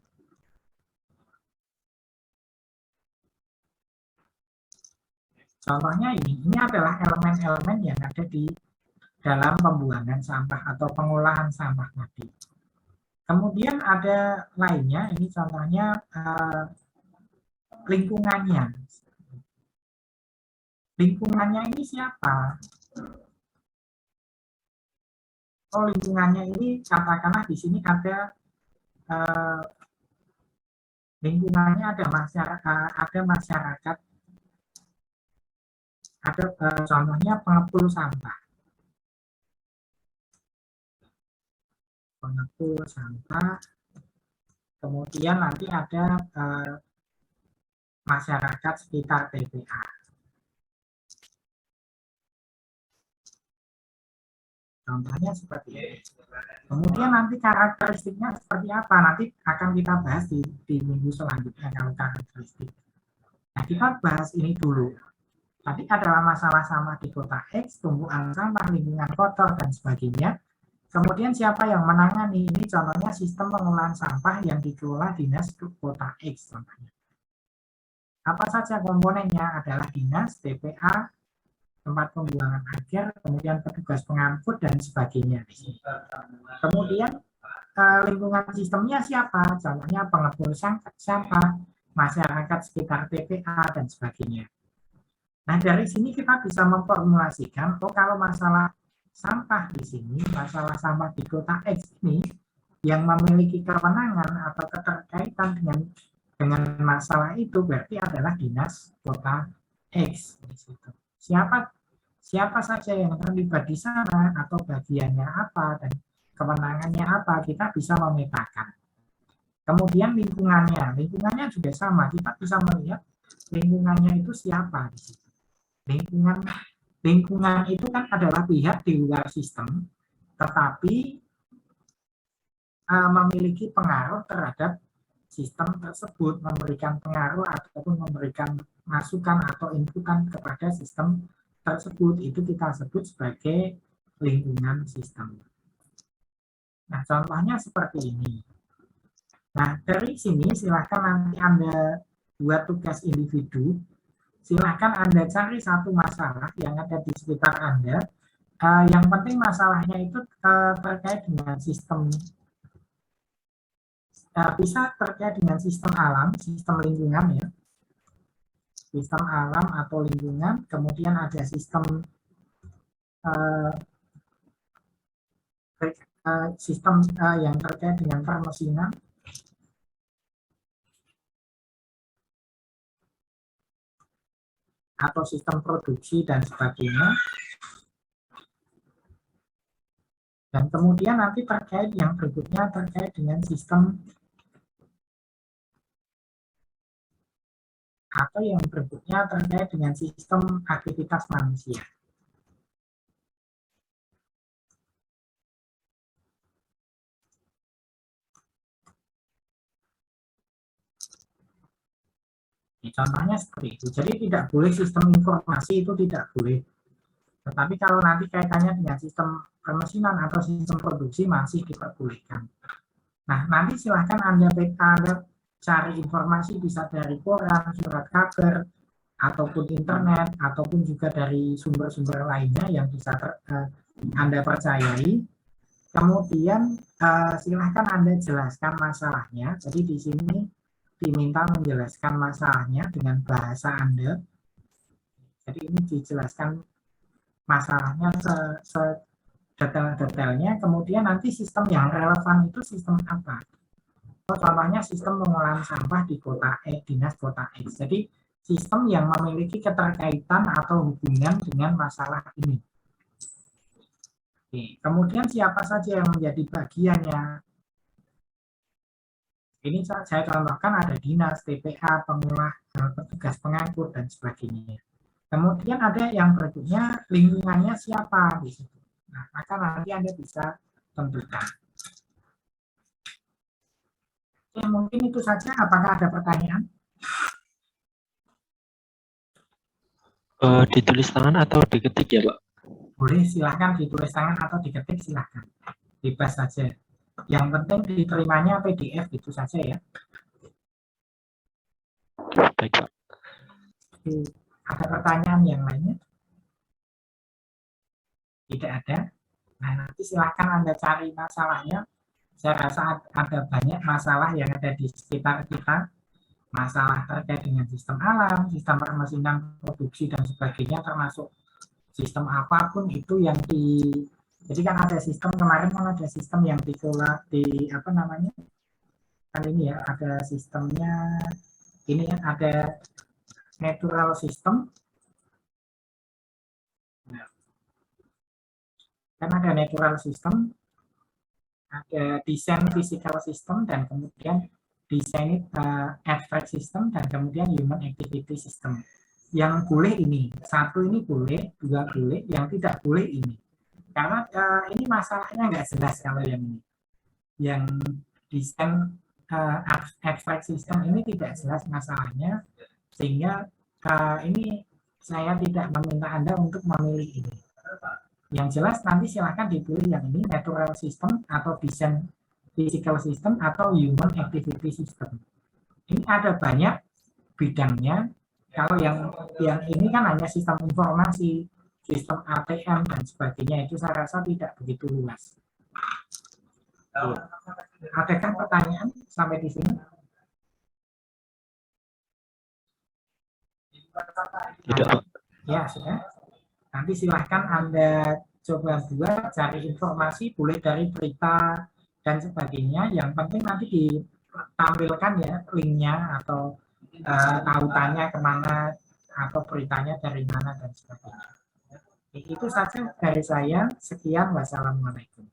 Contohnya ini adalah elemen-elemen yang ada di dalam pembuangan sampah atau pengolahan sampah tadi. Kemudian ada lainnya, ini contohnya lingkungannya. Lingkungannya ini siapa? Oh, lingkungannya ini katakanlah di sini ada lingkungannya ada masyarakat, ada contohnya pengepul sampah. Pengepul sampah, kemudian nanti ada masyarakat sekitar TPA. Contohnya seperti ini. Kemudian nanti karakteristiknya seperti apa? Nanti akan kita bahas di minggu selanjutnya kalau karakteristik. Nah, kita bahas ini dulu. Tadi adalah masalah sampah di kota X, tumpukan sampah, lingkungan kotor, dan sebagainya. Kemudian siapa yang menangani? Ini contohnya sistem pengolahan sampah yang dikelola dinas kota X. Contohnya. Apa saja komponennya? Adalah dinas, TPA, tempat pembuangan akhir, kemudian petugas pengangkut, dan sebagainya. Kemudian lingkungan sistemnya siapa? Contohnya pengepul sampah, masyarakat sekitar TPA, dan sebagainya. Nah, dari sini kita bisa memformulasikan, oh kalau masalah sampah di sini, masalah sampah di kota X ini yang memiliki kewenangan atau keterkaitan dengan masalah itu berarti adalah dinas kota X. Siapa saja yang terlibat di sana atau bagiannya apa dan kewenangannya apa, kita bisa memetakan. Kemudian lingkungannya juga sama, kita bisa melihat lingkungannya itu siapa di situ. Lingkungan itu kan adalah pihak di luar sistem, tetapi memiliki pengaruh terhadap sistem tersebut, memberikan pengaruh ataupun memberikan masukan atau inputan kepada sistem tersebut. Itu kita sebut sebagai lingkungan sistem. Nah, contohnya seperti ini. Nah, dari sini silakan nanti Anda buat tugas individu, silahkan Anda cari satu masalah yang ada di sekitar Anda. Yang penting masalahnya itu terkait dengan sistem, bisa terkait dengan sistem alam, sistem lingkungan ya, sistem alam atau lingkungan, kemudian ada sistem yang terkait dengan permesinan, atau sistem produksi dan sebagainya. Dan kemudian nanti terkait yang berikutnya terkait dengan sistem, atau yang berikutnya terkait dengan sistem aktivitas manusia. Contohnya seperti itu. Jadi tidak boleh sistem informasi itu tidak boleh. Tetapi kalau nanti kaitannya dengan sistem permesinan atau sistem produksi masih diperbolehkan. Nah, nanti silahkan Anda cari informasi bisa dari koran, surat kabar, ataupun internet, ataupun juga dari sumber-sumber lainnya yang bisa Anda percayai. Kemudian silahkan Anda jelaskan masalahnya. Jadi di sini diminta menjelaskan masalahnya dengan bahasa Anda. Jadi ini dijelaskan masalahnya sedetail-detailnya. Kemudian nanti sistem yang relevan itu sistem apa? Contohnya sistem pengolahan sampah di kota dinas kota X. Jadi sistem yang memiliki keterkaitan atau hubungan dengan masalah ini. Oke. Kemudian siapa saja yang menjadi bagiannya? Ini saya contohkan ada dinas, TPA, pengolah, petugas pengangkut, dan sebagainya. Kemudian ada yang berikutnya, lingkungannya siapa di situ. Nah, maka nanti Anda bisa tentukan. Ya, mungkin itu saja. Apakah ada pertanyaan? Ditulis tangan atau diketik ya, Pak? Boleh, silahkan ditulis tangan atau diketik, silahkan. Bebas saja. Yang penting diterimanya PDF itu saja ya. Baik, Pak. Ada pertanyaan yang lainnya? Tidak ada? Nah, nanti silahkan Anda cari masalahnya. Saya rasa ada banyak masalah yang ada di sekitar kita. Masalah terkait dengan sistem alam, sistem permesinan, produksi, dan sebagainya, termasuk sistem apapun itu yang jadi kan ada sistem, kemarin kan ada sistem yang dikelola di apa namanya, kan ini ya, ada sistemnya, ini kan ada natural system, kan ada natural system, ada desain physical system, dan kemudian desain abstract system, dan kemudian human activity system. Yang boleh ini, satu ini boleh, dua boleh, yang tidak boleh ini. Karena ini masalahnya nggak jelas kalau yang ini. Yang desain abstract system ini tidak jelas masalahnya, sehingga ini saya tidak meminta Anda untuk memilih ini. Yang jelas nanti silahkan dipilih yang ini, natural system atau design physical system atau human activity system. Ini ada banyak bidangnya. Kalau yang ini kan hanya sistem informasi, sistem ATM dan sebagainya, itu saya rasa tidak begitu luas. Adakah pertanyaan sampai di sini? Tidak, Pak. Ya, sudah. Nanti silahkan Anda coba buat, cari informasi, boleh dari berita dan sebagainya. Yang penting nanti ditampilkan ya linknya atau tautannya kemana atau beritanya dari mana dan sebagainya. Itu saja dari saya. Sekian, wassalamualaikum.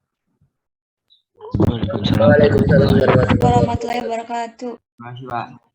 Waalaikumsalam warahmatullahi wabarakatuh. Terima kasih, Pak.